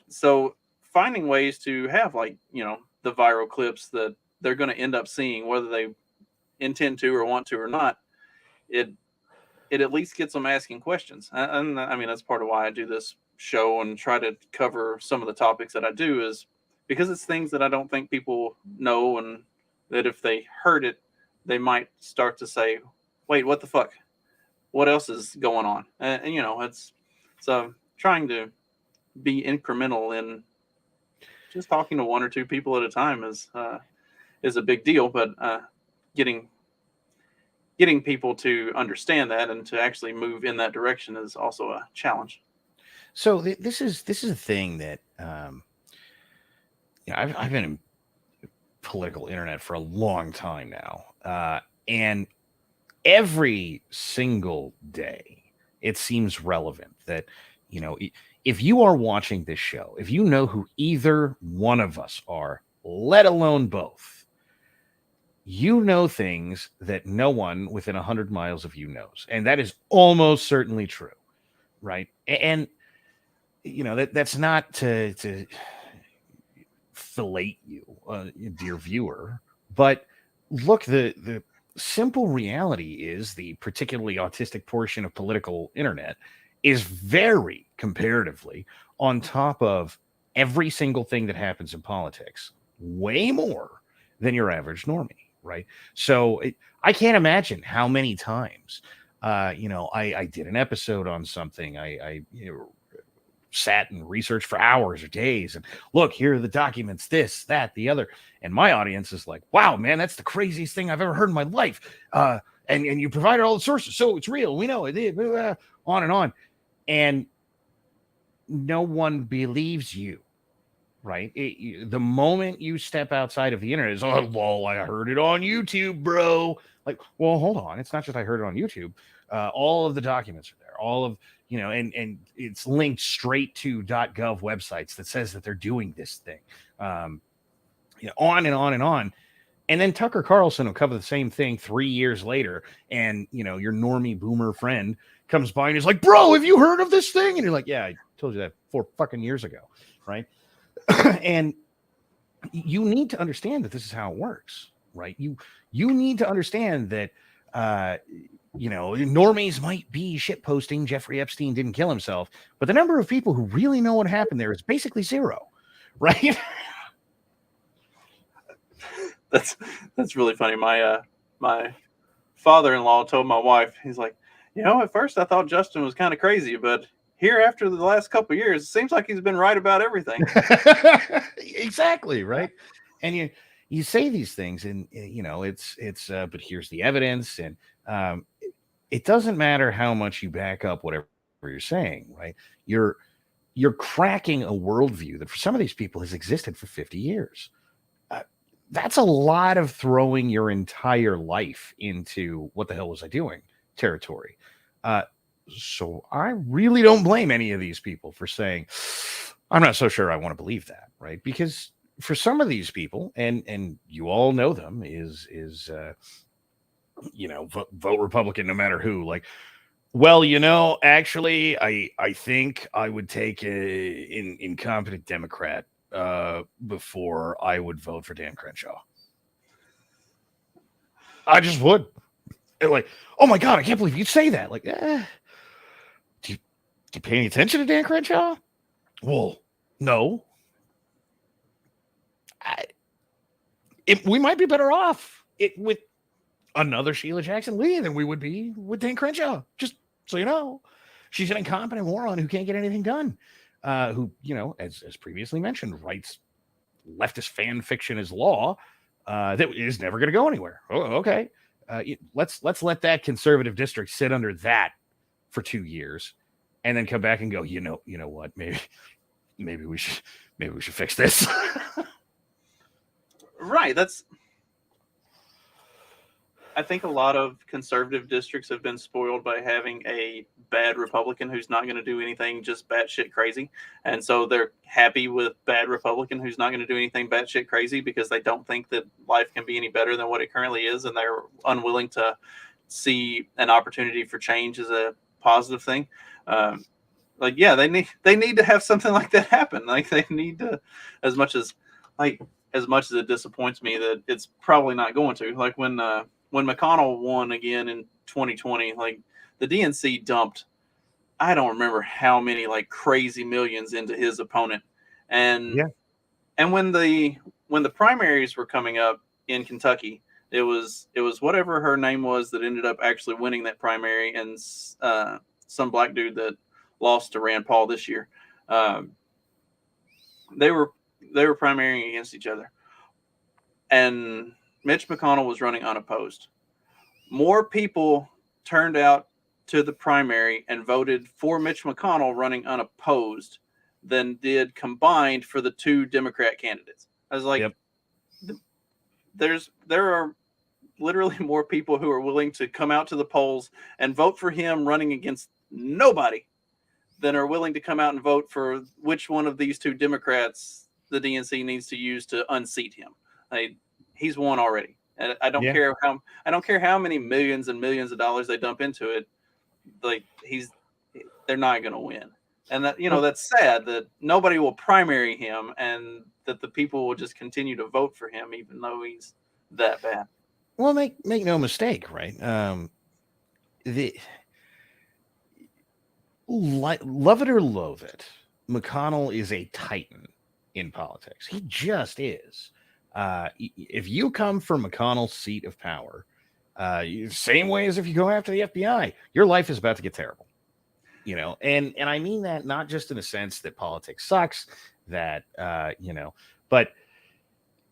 So finding ways to have like, the viral clips that they're going to end up seeing, whether they intend to or want to or not, it at least gets them asking questions. And I mean, that's part of why I do this show and try to cover some of the topics that I do, is because it's things that I don't think people know, and that if they heard it, they might start to say, wait, what the fuck? What else is going on? And it's so trying to be incremental in just talking to one or two people at a time is a big deal, but getting people to understand that and to actually move in that direction is also a challenge. So this is a thing that I've been in political internet for a long time now, and every single day it seems relevant that if you are watching this show, if you know who either one of us are, let alone both, you know things that no one within 100 miles of you knows, and that is almost certainly true, right? And that's not to fillet you, dear viewer, but look, the simple reality is the particularly autistic portion of political internet is very comparatively on top of every single thing that happens in politics, way more than your average normie, right? So I can't imagine how many times I did an episode on something. I sat and researched for hours or days, and look, here are the documents, this, that, the other, and my audience is like, wow, man, that's the craziest thing I've ever heard in my life. And you provided all the sources, so it's real, we know it, on and on, and no one believes you, right? The moment you step outside of the internet is, oh, well, I heard it on YouTube, bro. Like, well, hold on, it's not just I heard it on YouTube. All of the documents are there, all of and it's linked straight to .gov websites that says that they're doing this thing, on and on and on. And then Tucker Carlson will cover the same thing 3 years later, and your normie boomer friend comes by and is like, bro, have you heard of this thing? And you're like, yeah, I told you that 4 fucking years ago, right? And you need to understand that this is how it works, right? You need to understand that normies might be shit posting Jeffrey Epstein didn't kill himself, but the number of people who really know what happened there is basically zero, right? That's really funny. My father-in-law told my wife, he's like, at first I thought Justin was kind of crazy, but here after the last couple of years, it seems like he's been right about everything. Exactly, right? And you say these things, and it's but here's the evidence, and it doesn't matter how much you back up whatever you're saying, right? You're cracking a worldview that for some of these people has existed for 50 years. That's a lot of throwing your entire life into what the hell was I doing territory. So I really don't blame any of these people for saying, I'm not so sure I want to believe that, right? Because for some of these people, and you all know them, is vote Republican no matter who. Like, well, actually, I think I would take an incompetent Democrat before I would vote for Dan Crenshaw. I just would. And like, oh my God, I can't believe you'd say that. Like, do you pay any attention to Dan Crenshaw? Well, no. We might be better off with another Sheila Jackson Lee than we would be with Dan Crenshaw. Just so you know, she's an incompetent moron who can't get anything done. Who, as previously mentioned, writes leftist fan fiction as law that is never going to go anywhere. Oh, okay. Let's let that conservative district sit under that for 2 years, and then come back and go. You know what? Maybe we should fix this. Right. I think a lot of conservative districts have been spoiled by having a bad Republican who's not going to do anything just batshit crazy. And so they're happy with bad Republican who's not going to do anything batshit crazy because they don't think that life can be any better than what it currently is. And they're unwilling to see an opportunity for change as a positive thing. They need to have something like that happen. Like they need to, as much as it disappoints me that it's probably not going to. Like when McConnell won again in 2020, like the DNC dumped, I don't remember how many like crazy millions into his opponent. And when the primaries were coming up in Kentucky, it was whatever her name was that ended up actually winning that primary, and some black dude that lost to Rand Paul this year. They were primarying against each other. And Mitch McConnell was running unopposed. More people turned out to the primary and voted for Mitch McConnell running unopposed than did combined for the two Democrat candidates. I was like, there are literally more people who are willing to come out to the polls and vote for him running against nobody than are willing to come out and vote for which one of these two Democrats the DNC needs to use to unseat him. He's won already. And I don't care how many millions and millions of dollars they dump into it. Like they're not going to win. And that, that's sad that nobody will primary him and that the people will just continue to vote for him, even though he's that bad. Well, make no mistake, right? Love it or loathe it, McConnell is a titan in politics. He just is. If you come from McConnell's seat of power, same way as if you go after the FBI, your life is about to get terrible. And I mean that not just in the sense that politics sucks, that but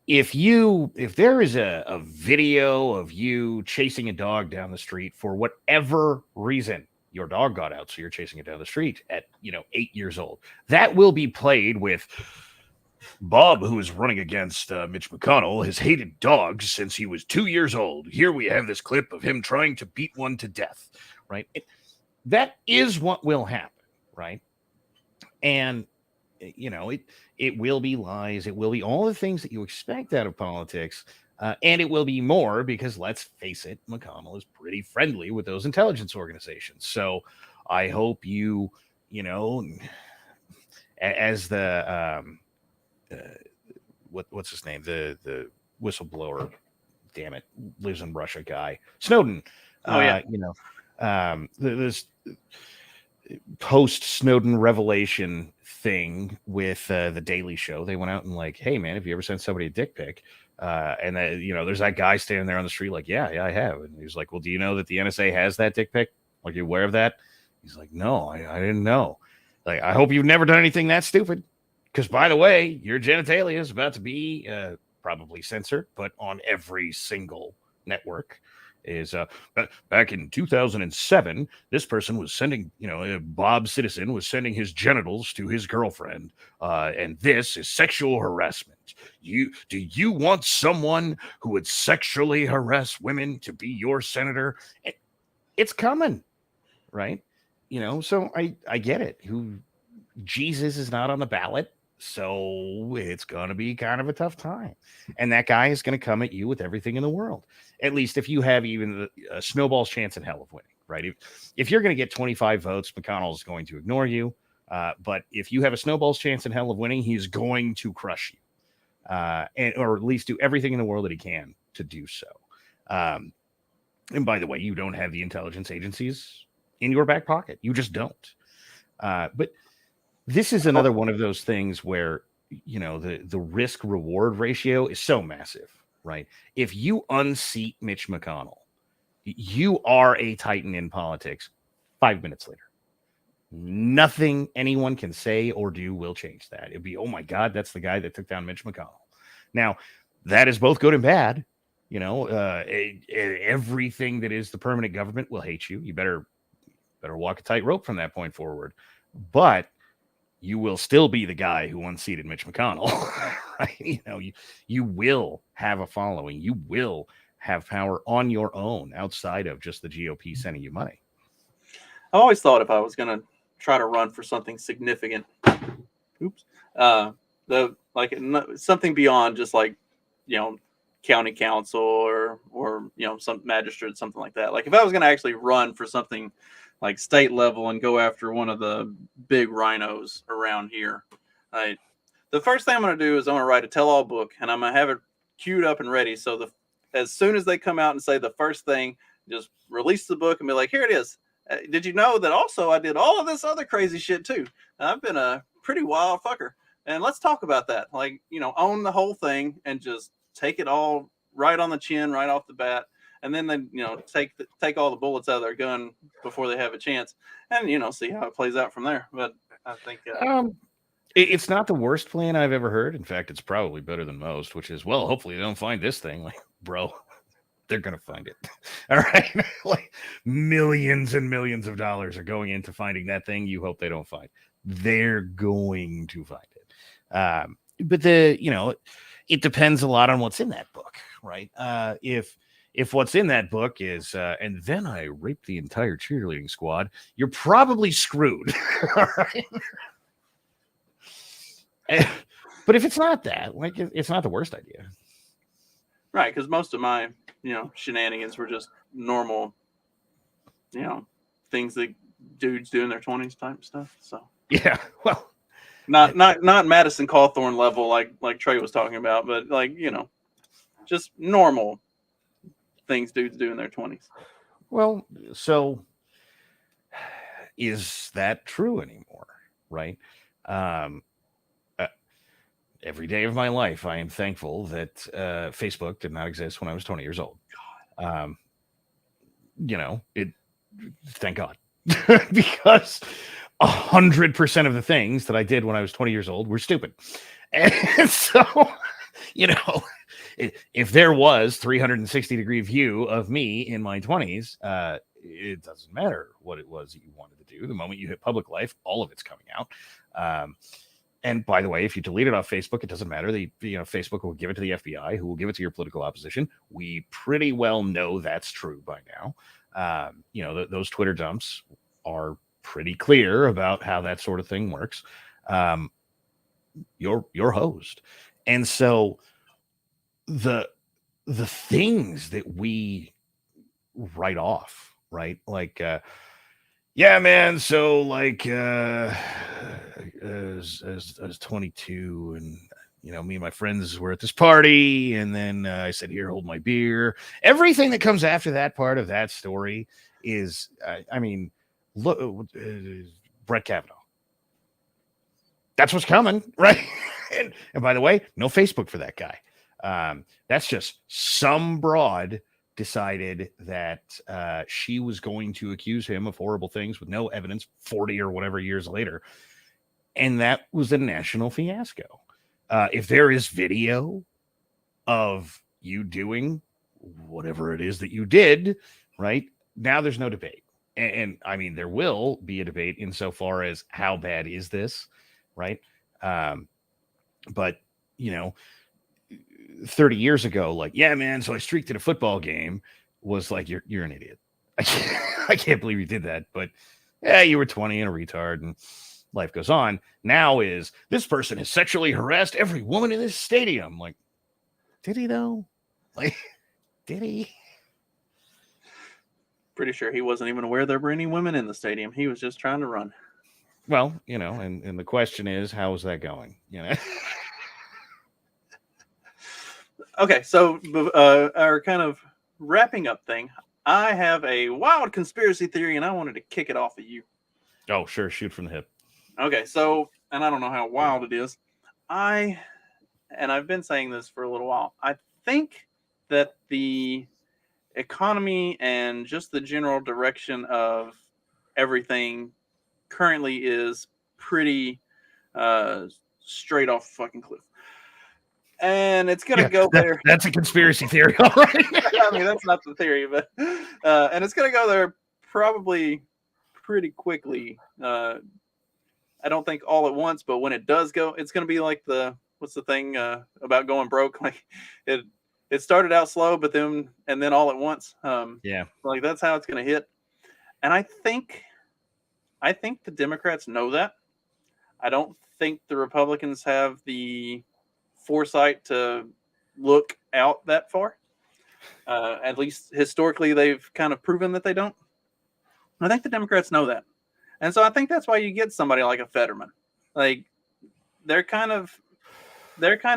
if there is a video of you chasing a dog down the street for whatever reason, your dog got out, so you're chasing it down the street at 8 years old, that will be played with Bob, who is running against Mitch McConnell, has hated dogs since he was 2 years old. Here we have this clip of him trying to beat one to death, right? That is what will happen, right? And, it will be lies. It will be all the things that you expect out of politics. And it will be more because, let's face it, McConnell is pretty friendly with those intelligence organizations. So I hope as the what's his name, the whistleblower, damn it, lives in Russia guy, Snowden. This post Snowden revelation thing with the Daily Show, they went out and like, hey man, have you ever sent somebody a dick pic? And there's that guy standing there on the street like, yeah, I have. And he's like, well, do you know that the NSA has that dick pic? Are you aware of that? He's like, no, I didn't know. Like, I hope you've never done anything that stupid. Because, by the way, your genitalia is about to be probably censored, but on every single network. Is back in 2007, this person was sending, Bob Citizen was sending his genitals to his girlfriend, and this is sexual harassment. Do you want someone who would sexually harass women to be your senator? It's coming, right? So I get it. Jesus is not on the ballot. So it's going to be kind of a tough time. And that guy is going to come at you with everything in the world. At least if you have even a snowball's chance in hell of winning, right? If you're going to get 25 votes, McConnell is going to ignore you. But if you have a snowball's chance in hell of winning, he's going to crush you. Or at least do everything in the world that he can to do so. And by the way, you don't have the intelligence agencies in your back pocket. You just don't. But this is another one of those things where, the risk reward ratio is so massive, right? If you unseat Mitch McConnell, you are a titan in politics 5 minutes later. Nothing anyone can say or do will change that. It'd be, oh my God, that's the guy that took down Mitch McConnell. Now, that is both good and bad. Everything that is the permanent government will hate you. You better walk a tightrope from that point forward. But you will still be the guy who unseated Mitch McConnell, right? You will have a following. You will have power on your own outside of just the GOP sending you money. I always thought if I was going to try to run for something significant, something beyond just like, county council or some magistrate, something like that. Like if I was going to actually run for something like state level and go after one of the big rhinos around here, the first thing I'm going to do is I'm going to write a tell-all book, and I'm going to have it queued up and ready. So as soon as they come out and say the first thing, just release the book and be like, here it is. Did you know that also I did all of this other crazy shit too? And I've been a pretty wild fucker. And let's talk about that. Like, own the whole thing and just take it all right on the chin, right off the bat. And then they, take all the bullets out of their gun before they have a chance, and see how it plays out from there. But I think it's not the worst plan I've ever heard. In fact, it's probably better than most. Which is, well, hopefully they don't find this thing. Like, bro, they're gonna find it. All right, like millions and millions of dollars are going into finding that thing. You hope they don't find. They're going to find it. But it depends a lot on what's in that book, right? If what's in that book is, and then I raped the entire cheerleading squad, you're probably screwed. All right. But if it's not that, like, it's not the worst idea. Right. Because most of my, shenanigans were just normal, things that dudes do in their 20s type stuff. So, yeah. Well, not Madison Cawthorn level, like Trey was talking about, but like, just normal things dudes do in their 20s. Well, so is that true anymore? Right. Every day of my life, I am thankful that Facebook did not exist when I was 20 years old. Thank God, because 100% of the things that I did when I was 20 years old were stupid. And so, if there was 360-degree view of me in my 20s, it doesn't matter what it was that you wanted to do. The moment you hit public life, all of it's coming out. And by the way, if you delete it off Facebook, it doesn't matter. Facebook will give it to the FBI, who will give it to your political opposition. We pretty well know that's true by now. Those Twitter dumps are pretty clear about how that sort of thing works. You're hosed. And so the things that we write off, right? Like, yeah, man. So like, I was 22 and, me and my friends were at this party. And then I said, here, hold my beer. Everything that comes after that part of that story is, look, Brett Kavanaugh. That's what's coming, right? And by the way, no Facebook for that guy. That's just some broad decided that she was going to accuse him of horrible things with no evidence 40 or whatever years later. And that was a national fiasco. If there is video of you doing whatever it is that you did, right, now there's no debate. And I mean, there will be a debate insofar as how bad is this, right? But, 30 years ago, like, yeah, man, so I streaked at a football game, was like, you're an idiot. I can't believe you did that. But yeah, you were 20 and a retard. And life goes on. Now is this person has sexually harassed every woman in this stadium. Like, did he though? Like, did he? Pretty sure he wasn't even aware there were any women in the stadium. He was just trying to run. Well, and the question is, how is that going? Okay, so our kind of wrapping up thing, I have a wild conspiracy theory, and I wanted to kick it off at you. Oh, sure, shoot from the hip. Okay, so, and I don't know how wild it is. I've been saying this for a little while. I think that the economy and just the general direction of everything currently is pretty straight off the fucking cliff. And it's going to go there. That's a conspiracy theory, all right. I mean, that's not the theory, but and it's going to go there probably pretty quickly. I don't think all at once, but when it does go, it's going to be like what's the thing about going broke? Like it started out slow, but then all at once. Yeah, like that's how it's going to hit. And I think the Democrats know that. I don't think the Republicans have the foresight to look out that far. At least historically, they've kind of proven that they don't. I think the Democrats know that. And so I think that's why you get somebody like a Fetterman. Like they're kind of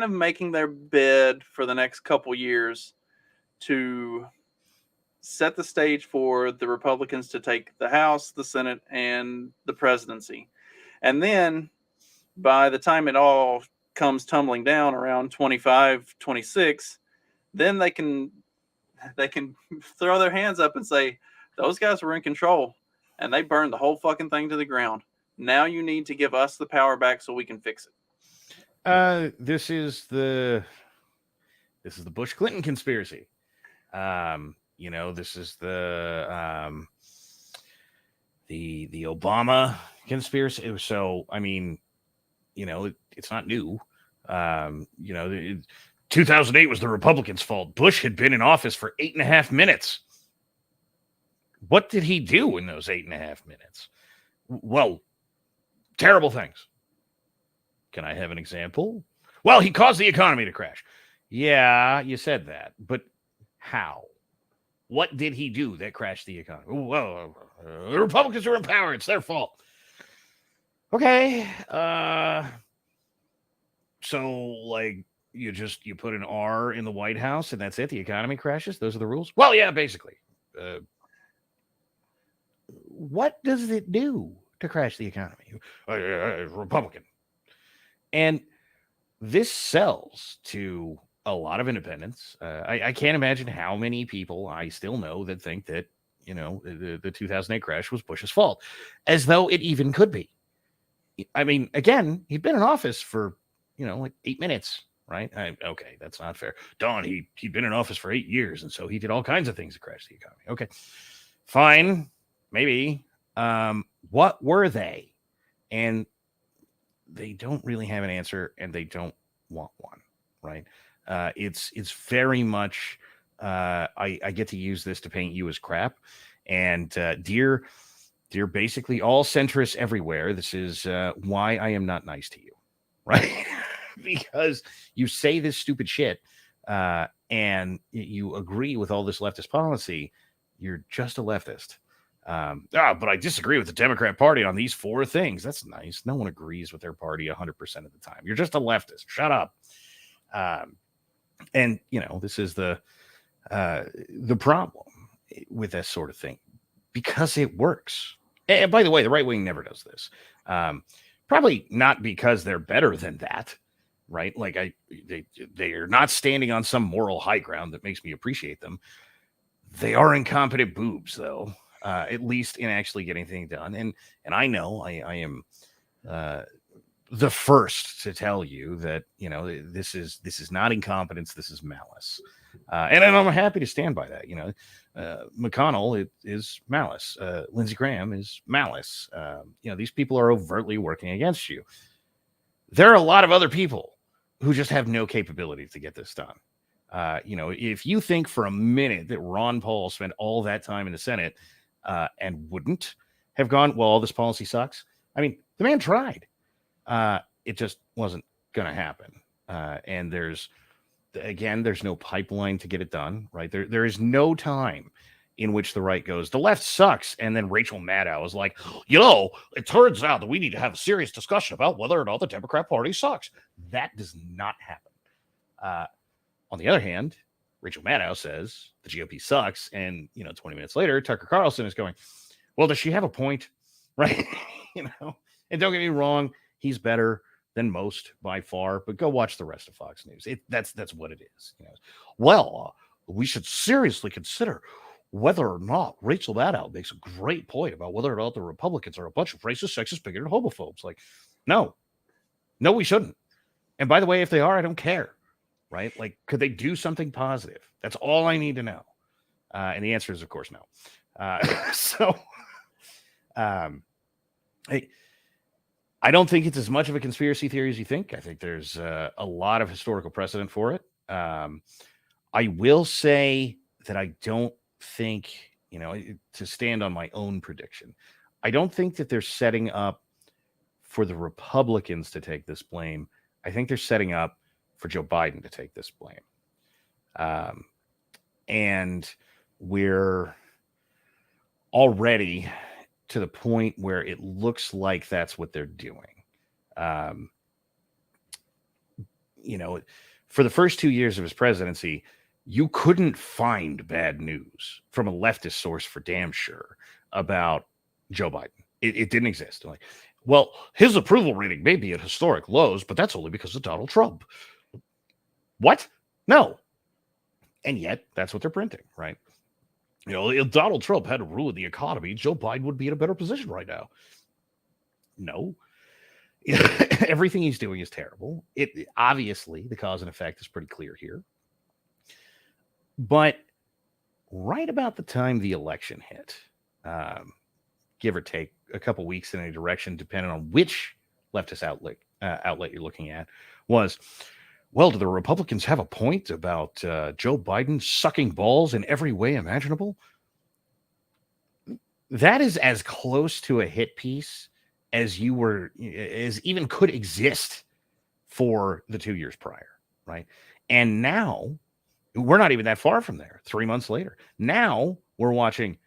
making their bed for the next couple years to set the stage for the Republicans to take the House, the Senate, and the presidency. And then by the time it all comes tumbling down around 25, 26, then they can throw their hands up and say, those guys were in control and they burned the whole fucking thing to the ground. Now you need to give us the power back so we can fix it. This is the Bush Clinton conspiracy. This is the Obama conspiracy. So, I mean, it's not new. 2008 was the Republicans' fault. Bush had been in office for 8.5 minutes. What did he do in those 8.5 minutes? Well, terrible things. Can I have an example? Well, he caused the economy to crash. Yeah, you said that, but how? What did he do that crashed the economy? Well, the Republicans are in power. It's their fault. Okay. So, like, you put an R in the White House and that's it? The economy crashes? Those are the rules? Well, yeah, basically. What does it do to crash the economy? Republican. And this sells to a lot of independents. I can't imagine how many people I still know that think that, the 2008 crash was Bush's fault, as though it even could be. I mean, again, he'd been in office for, like 8 minutes, right? Okay, that's not fair. Don, he'd been in office for 8 years, and so he did all kinds of things to crash the economy. Okay, fine, maybe. What were they? And they don't really have an answer, and they don't want one, right? It's very much, I get to use this to paint you as crap. And dear basically all centrists everywhere, this is why I am not nice to you, right? Because you say this stupid shit and you agree with all this leftist policy. You're just a leftist. But I disagree with the Democrat Party on these 4 things. That's nice. No one agrees with their party 100% of the time. You're just a leftist. Shut up. And this is the problem with this sort of thing, because it works. And by the way, the right wing never does this. Probably not because they're better than that, right? Like they are not standing on some moral high ground that makes me appreciate them. They are incompetent boobs, though. At least in actually getting things done. And I know I am the first to tell you that, this is not incompetence. This is malice. And I'm happy to stand by that. McConnell is malice. Lindsey Graham is malice. These people are overtly working against you. There are a lot of other people who just have no capability to get this done. If you think for a minute that Ron Paul spent all that time in the Senate and wouldn't have gone, well, all this policy sucks. I mean, The man tried. It just wasn't going to happen. And there's no pipeline to get it done, right? There is no time in which the right goes, the left sucks. And then Rachel Maddow is like, it turns out that we need to have a serious discussion about whether or not the Democrat Party sucks. That does not happen. On the other hand, Rachel Maddow says the GOP sucks. And, 20 minutes later, Tucker Carlson is going, well, does she have a point? Right. And don't get me wrong, he's better than most by far, but go watch the rest of Fox News. That's what it is. Well, we should seriously consider whether or not Rachel Maddow makes a great point about whether or not the Republicans are a bunch of racist, sexist, bigoted homophobes. Like, no, we shouldn't. And by the way, if they are, I don't care. Right? Like, could they do something positive? That's all I need to know. And the answer is, of course, no. I don't think it's as much of a conspiracy theory as you think. I think there's a lot of historical precedent for it. I will say that I don't think, to stand on my own prediction, I don't think that they're setting up for the Republicans to take this blame. I think they're setting up for Joe Biden to take this blame. And we're already to the point where it looks like that's what they're doing. For the first 2 years of his presidency, you couldn't find bad news from a leftist source for damn sure about Joe Biden. It didn't exist. Like, well, his approval rating may be at historic lows, but that's only because of Donald Trump. What? No. And yet, that's what they're printing, right? If Donald Trump had to ruin the economy, Joe Biden would be in a better position right now. No. Everything he's doing is terrible. Obviously, the cause and effect is pretty clear here. But right about the time the election hit, give or take a couple weeks in any direction, depending on which leftist outlet you're looking at, was, well, do the Republicans have a point about Joe Biden sucking balls in every way imaginable? That is as close to a hit piece as even could exist for the 2 years prior, right? And now we're not even that far from there. 3 months later, now we're watching.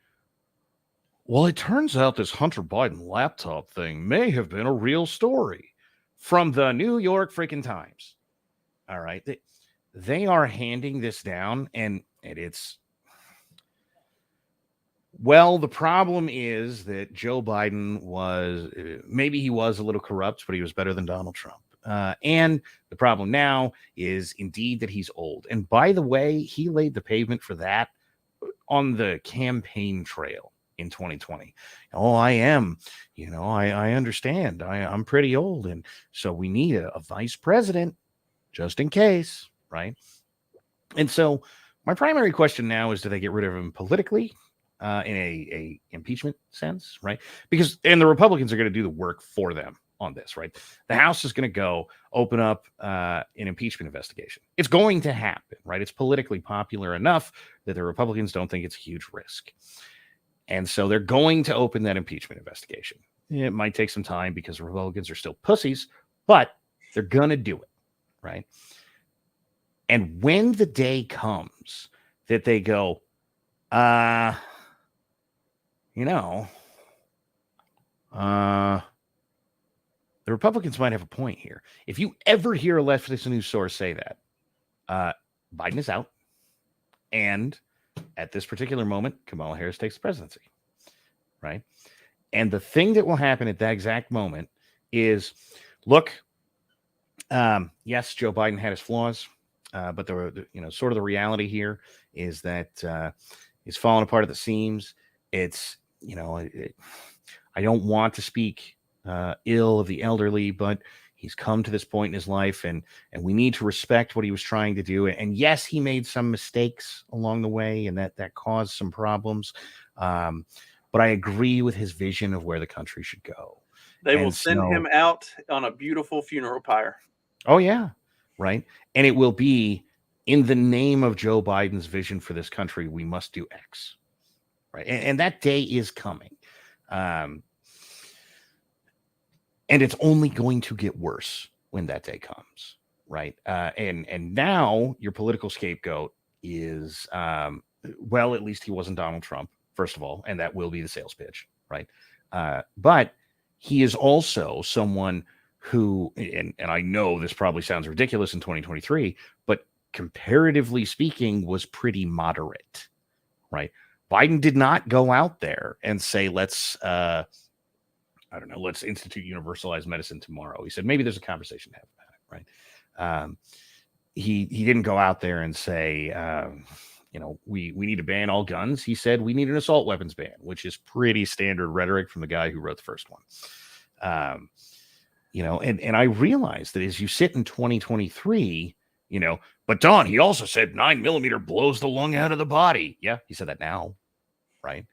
Well, it turns out this Hunter Biden laptop thing may have been a real story from the New York freaking Times. All right. They are handing this down, and it's, well, the problem is that Joe Biden maybe he was a little corrupt, but he was better than Donald Trump. And the problem now is indeed that he's old. And by the way, he laid the pavement for that on the campaign trail in 2020. Oh, I am, I understand. I'm pretty old. And so we need a vice president just in case, right? And so my primary question now is, do they get rid of him politically in a impeachment sense, right? Because, and the Republicans are going to do the work for them on this, right? The House is going to go open up an impeachment investigation. It's going to happen, right? It's politically popular enough that the Republicans don't think it's a huge risk. And so they're going to open that impeachment investigation. It might take some time because the Republicans are still pussies, but they're going to do it. Right. And when the day comes that they go, the Republicans might have a point here. If you ever hear a leftist news source say that, Biden is out. And at this particular moment, Kamala Harris takes the presidency. Right. And the thing that will happen at that exact moment is, look, yes, Joe Biden had his flaws, but sort of the reality here is that he's falling apart at the seams. It's, I don't want to speak ill of the elderly, but he's come to this point in his life, and we need to respect what he was trying to do. And yes, he made some mistakes along the way, and that caused some problems. But I agree with his vision of where the country should go. They will send him out on a beautiful funeral pyre. Oh, yeah. Right. And it will be, in the name of Joe Biden's vision for this country, we must do X. Right. And that day is coming. And it's only going to get worse when that day comes, right? And now your political scapegoat is, well, at least he wasn't Donald Trump, first of all, and that will be the sales pitch, right? But he is also someone who, and I know this probably sounds ridiculous in 2023, but comparatively speaking, was pretty moderate, right? Biden did not go out there and say, let's institute universalized medicine tomorrow. He said, maybe there's a conversation to have about it, right? He didn't go out there and say, we need to ban all guns. He said we need an assault weapons ban, which is pretty standard rhetoric from the guy who wrote the first one. And I realized that as you sit in 2023, but Don, he also said 9mm blows the lung out of the body. Yeah, he said that now, right?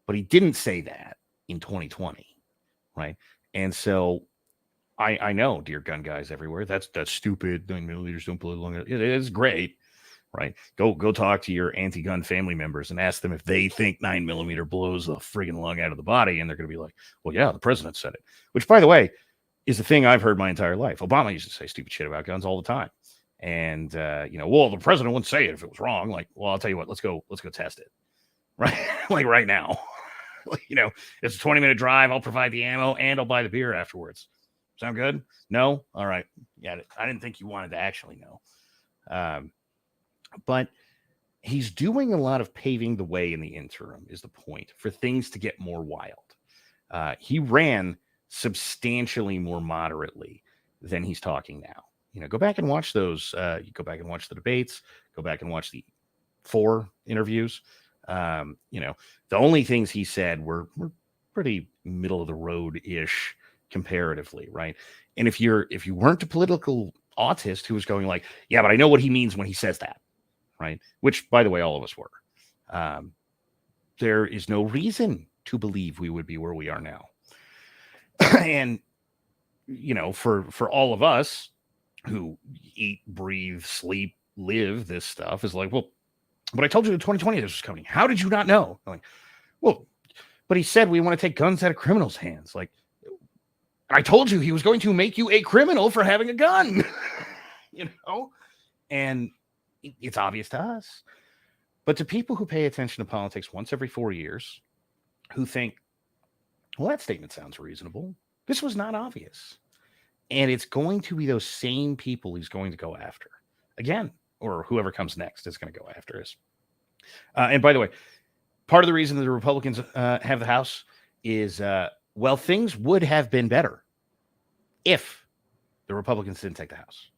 But he didn't say that in 2020, right? And so I know, dear gun guys everywhere, that's stupid. 9mm don't blow the lung out. It is great, right? Go talk to your anti-gun family members and ask them if they think 9mm blows the friggin' lung out of the body, and they're going to be like, well, yeah, the president said it. Which, by the way, is the thing I've heard my entire life. Obama used to say stupid shit about guns all the time. And, well, the president wouldn't say it if it was wrong. Like, well, I'll tell you what, let's go test it. Right? Like right now. It's a 20-minute drive. I'll provide the ammo and I'll buy the beer afterwards. Sound good? No? All right. Yeah, I didn't think you wanted to actually know. But he's doing a lot of paving the way in the interim is the point for things to get more wild. He ran substantially more moderately than he's talking now. Go back and watch those. You go back and watch the debates. Go back and watch the 4 interviews. The only things he said were pretty middle of the road ish comparatively, right? And if you weren't a political autist who was going like, yeah, but I know what he means when he says that, right? Which, by the way, all of us were. There is no reason to believe we would be where we are now. And for all of us who eat, breathe, sleep, live this stuff is like, well, but I told you in 2020 this was coming. How did you not know? I'm like, well, but he said we want to take guns out of criminals' hands. Like, I told you he was going to make you a criminal for having a gun. And it's obvious to us. But to people who pay attention to politics once every 4 years, who think, well, that statement sounds reasonable. This was not obvious. And it's going to be those same people he's going to go after again, or whoever comes next is going to go after us. And by the way, part of the reason that the Republicans have the House is, well, things would have been better if the Republicans didn't take the House,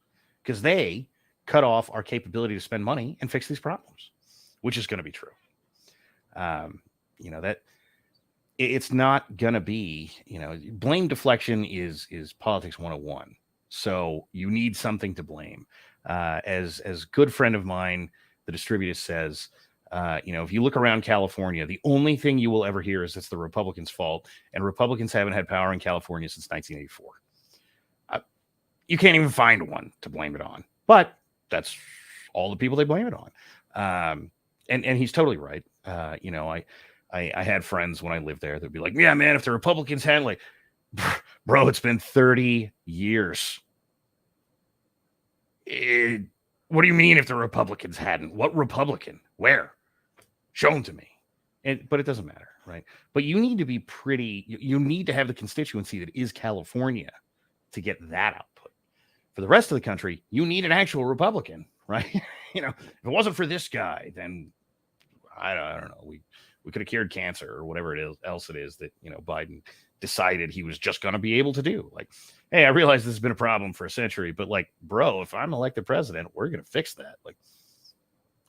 because they cut off our capability to spend money and fix these problems, which is going to be true. That it's not going to be, blame deflection is politics 101. So you need something to blame. As good friend of mine, the distributor says, if you look around California, the only thing you will ever hear is it's the Republicans' fault, and Republicans haven't had power in California since 1984. You can't even find one to blame it on, but that's all the people they blame it on. And he's totally right. I had friends when I lived there that'd be like, yeah, man, if the Republicans had, like, bro, it's been 30 years. What do you mean if the Republicans hadn't? What Republican? Where? Show them to me. But it doesn't matter, right? But you need to be you need to have the constituency that is California to get that output. For the rest of the country, you need an actual Republican, right? If it wasn't for this guy, then I don't know. We could have cured cancer or whatever else it is that, Biden decided he was just going to be able to do. Like, hey, I realize this has been a problem for a century, but like, bro, if I'm elected president, we're going to fix that. Like,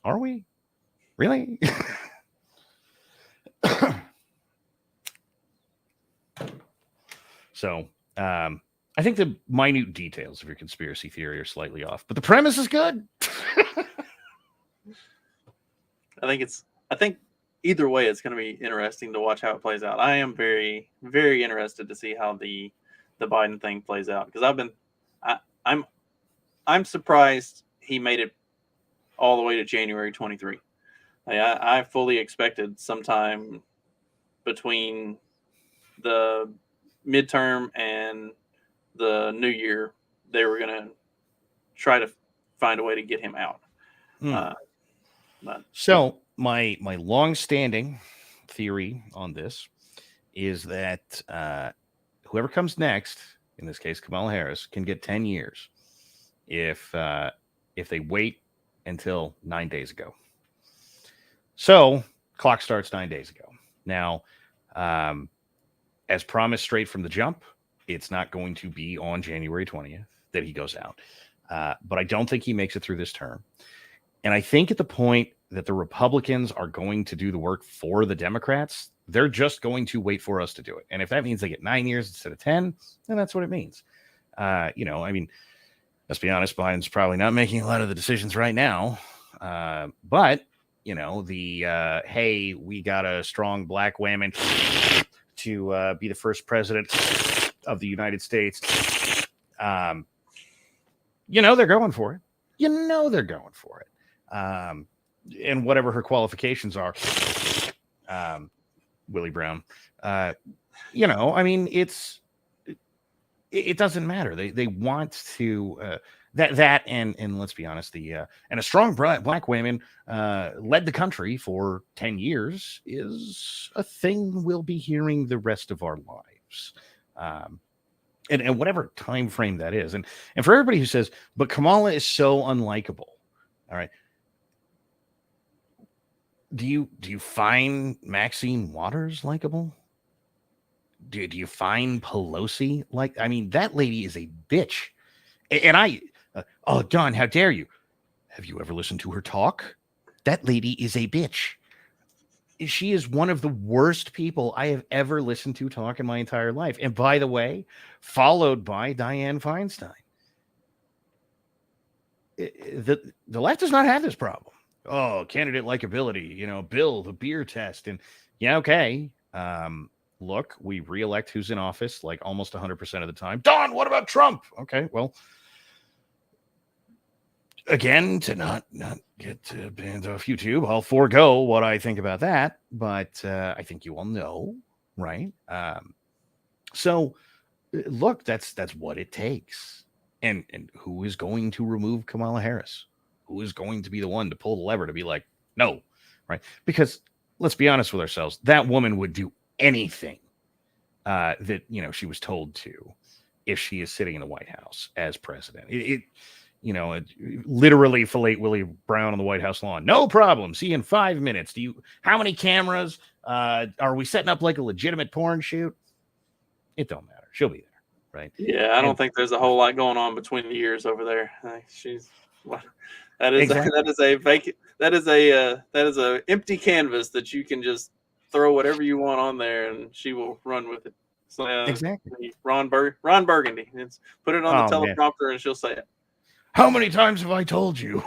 are we? Really? So, I think the minute details of your conspiracy theory are slightly off, but the premise is good. I think either way, it's going to be interesting to watch how it plays out. I am very, very interested to see how the Biden thing plays out, because I'm surprised he made it all the way to January 23. I fully expected sometime between the midterm and the new year they were going to try to find a way to get him out. But So my long-standing theory on this is that whoever comes next, in this case Kamala Harris, can get 10 years if they wait until 9 days ago. So clock starts 9 days ago. Now, as promised straight from the jump, it's not going to be on January 20th that he goes out. But I don't think he makes it through this term. And I think at the point that the Republicans are going to do the work for the Democrats, they're just going to wait for us to do it. And if that means they get 9 years instead of 10, then that's what it means. I mean, let's be honest, Biden's probably not making a lot of the decisions right now. But, hey, we got a strong black woman to be the first president of the United States. They're going for it. They're going for it. And whatever her qualifications are, Willie Brown, I mean, it doesn't matter. They want to that and let's be honest, and a strong black woman led the country for 10 years is a thing we'll be hearing the rest of our lives. And whatever time frame that is. And for everybody who says, but Kamala is so unlikable. All right. Do you find Maxine Waters likable? Do you find Pelosi like? I mean, that lady is a bitch. And Don, how dare you? Have you ever listened to her talk? That lady is a bitch. She is one of the worst people I have ever listened to talk in my entire life. And by the way, followed by Dianne Feinstein. The left does not have this problem. Oh, candidate likability, Bill, the beer test. And yeah, okay. Look, we reelect who's in office like almost 100% of the time. Don, what about Trump? Okay, well, again, to not get banned off YouTube, I'll forego what I think about that. But I think you all know, right? So, look, that's what it takes. And who is going to remove Kamala Harris? Who is going to be the one to pull the lever to be like, no, right? Because let's be honest with ourselves, that woman would do anything that she was told to if she is sitting in the White House as president. Literally fillet Willie Brown on the White House lawn. No problem. See you in 5 minutes. How many cameras? Are we setting up like a legitimate porn shoot? It don't matter. She'll be there, right? Yeah, I don't think there's a whole lot going on between the years over there. That is a empty canvas that you can just throw whatever you want on there, and she will run with it. So, exactly. Ron Burgundy. Put it on the teleprompter, man. And she'll say it. How many times have I told you?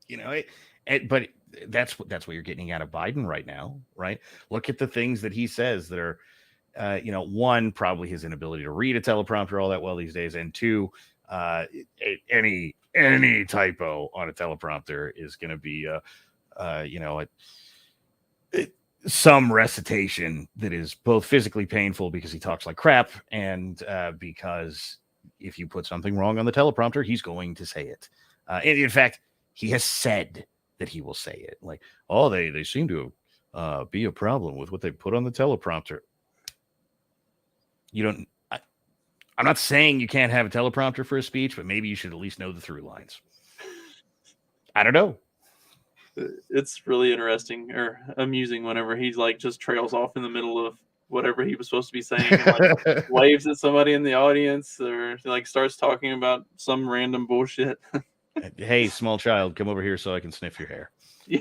But that's what you're getting out of Biden right now, right? Look at the things that he says that are, one, probably his inability to read a teleprompter all that well these days, and two, any typo on a teleprompter is going to be some recitation that is both physically painful because he talks like crap and because if you put something wrong on the teleprompter, he's going to say it. In fact, he has said that he will say it. Like, oh, they seem to be a problem with what they put on the teleprompter. I'm not saying you can't have a teleprompter for a speech, but maybe you should at least know the through lines. I don't know. It's really interesting or amusing whenever he's like just trails off in the middle of whatever he was supposed to be saying and like waves at somebody in the audience or like starts talking about some random bullshit. Hey, small child, come over here so I can sniff your hair. Yeah.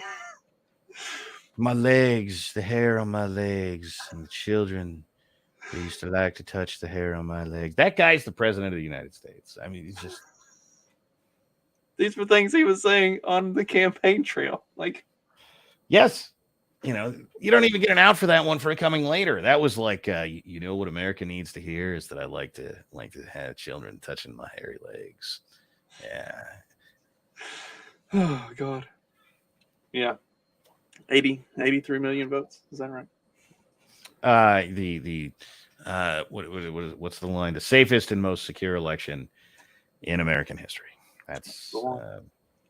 My legs, the hair on my legs, and the children. They used to like to touch the hair on my legs. That guy's the president of the United States. I mean, he's just... These were things he was saying on the campaign trail. Like, yes. You don't even get an out for that one for coming later. That was like, what America needs to hear is that I like to have children touching my hairy legs. Yeah. Oh, God. Yeah. 83 million votes. Is that right? The what's the line? The safest and most secure election in American history. That's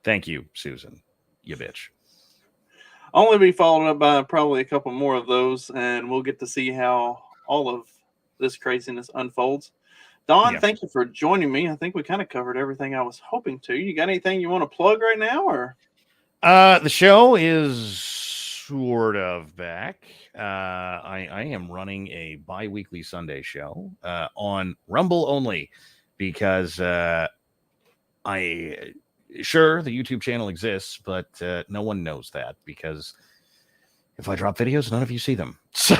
thank you, Susan, you bitch. Only be followed up by probably a couple more of those, and we'll get to see how all of this craziness unfolds. Don, thank you for joining me. I think we kind of covered everything I was hoping to. You got anything you want to plug right now, or? The show is sort of back. I am running a bi-weekly Sunday show on Rumble only because sure, the YouTube channel exists, but no one knows that because if I drop videos, none of you see them. So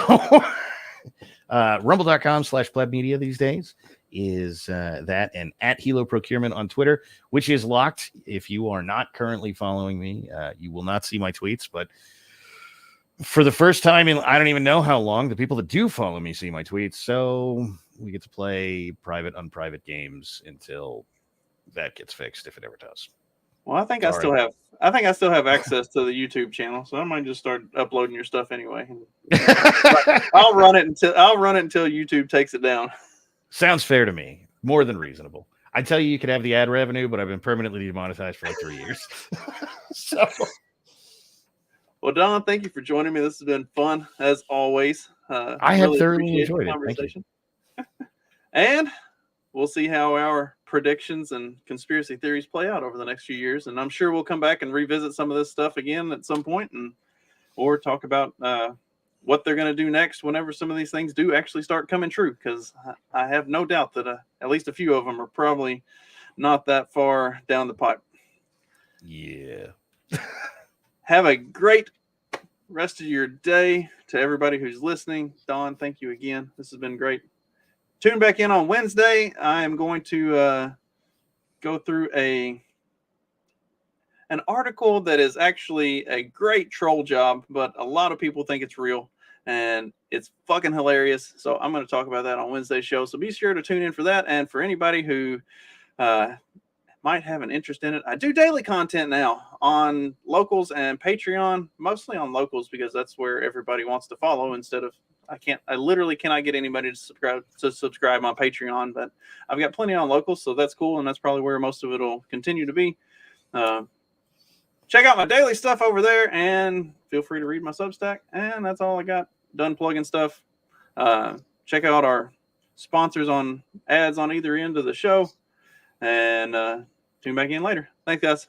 rumble.com/pleb media these days is that, and at Hilo Procurement on Twitter, which is locked. If you are not currently following me, you will not see my tweets, but for the first time in I don't even know how long, the people that do follow me see my tweets. So we get to play private, unprivate games until that gets fixed, if it ever does. Well, I think I still have access to the YouTube channel, so I might just start uploading your stuff anyway. I'll run it until YouTube takes it down. Sounds fair to me. More than reasonable. I tell you could have the ad revenue, but I've been permanently demonetized for like 3 years. So, well, Don, thank you for joining me. This has been fun as always. I have really thoroughly enjoyed it. Thank you. And we'll see how our predictions and conspiracy theories play out over the next few years. And I'm sure we'll come back and revisit some of this stuff again at some point, or talk about what they're going to do next whenever some of these things do actually start coming true. Because I have no doubt that at least a few of them are probably not that far down the pipe. Yeah. Have a great rest of your day to everybody who's listening. Don, thank you again. This has been great. Tune back in on Wednesday. I am going to go through an article that is actually a great troll job, but a lot of people think it's real, and it's fucking hilarious. So I'm going to talk about that on Wednesday's show. So be sure to tune in for that. And for anybody who might have an interest in it, I do daily content now on Locals and Patreon, mostly on Locals because that's where everybody wants to follow instead of I literally cannot get anybody to subscribe on Patreon, but I've got plenty on Locals, so that's cool, and that's probably where most of it will continue to be. Check out my daily stuff over there, and feel free to read my Substack, and that's all I got. Done plugging stuff. Check out our sponsors on ads on either end of the show, and tune back in later. Thanks, guys.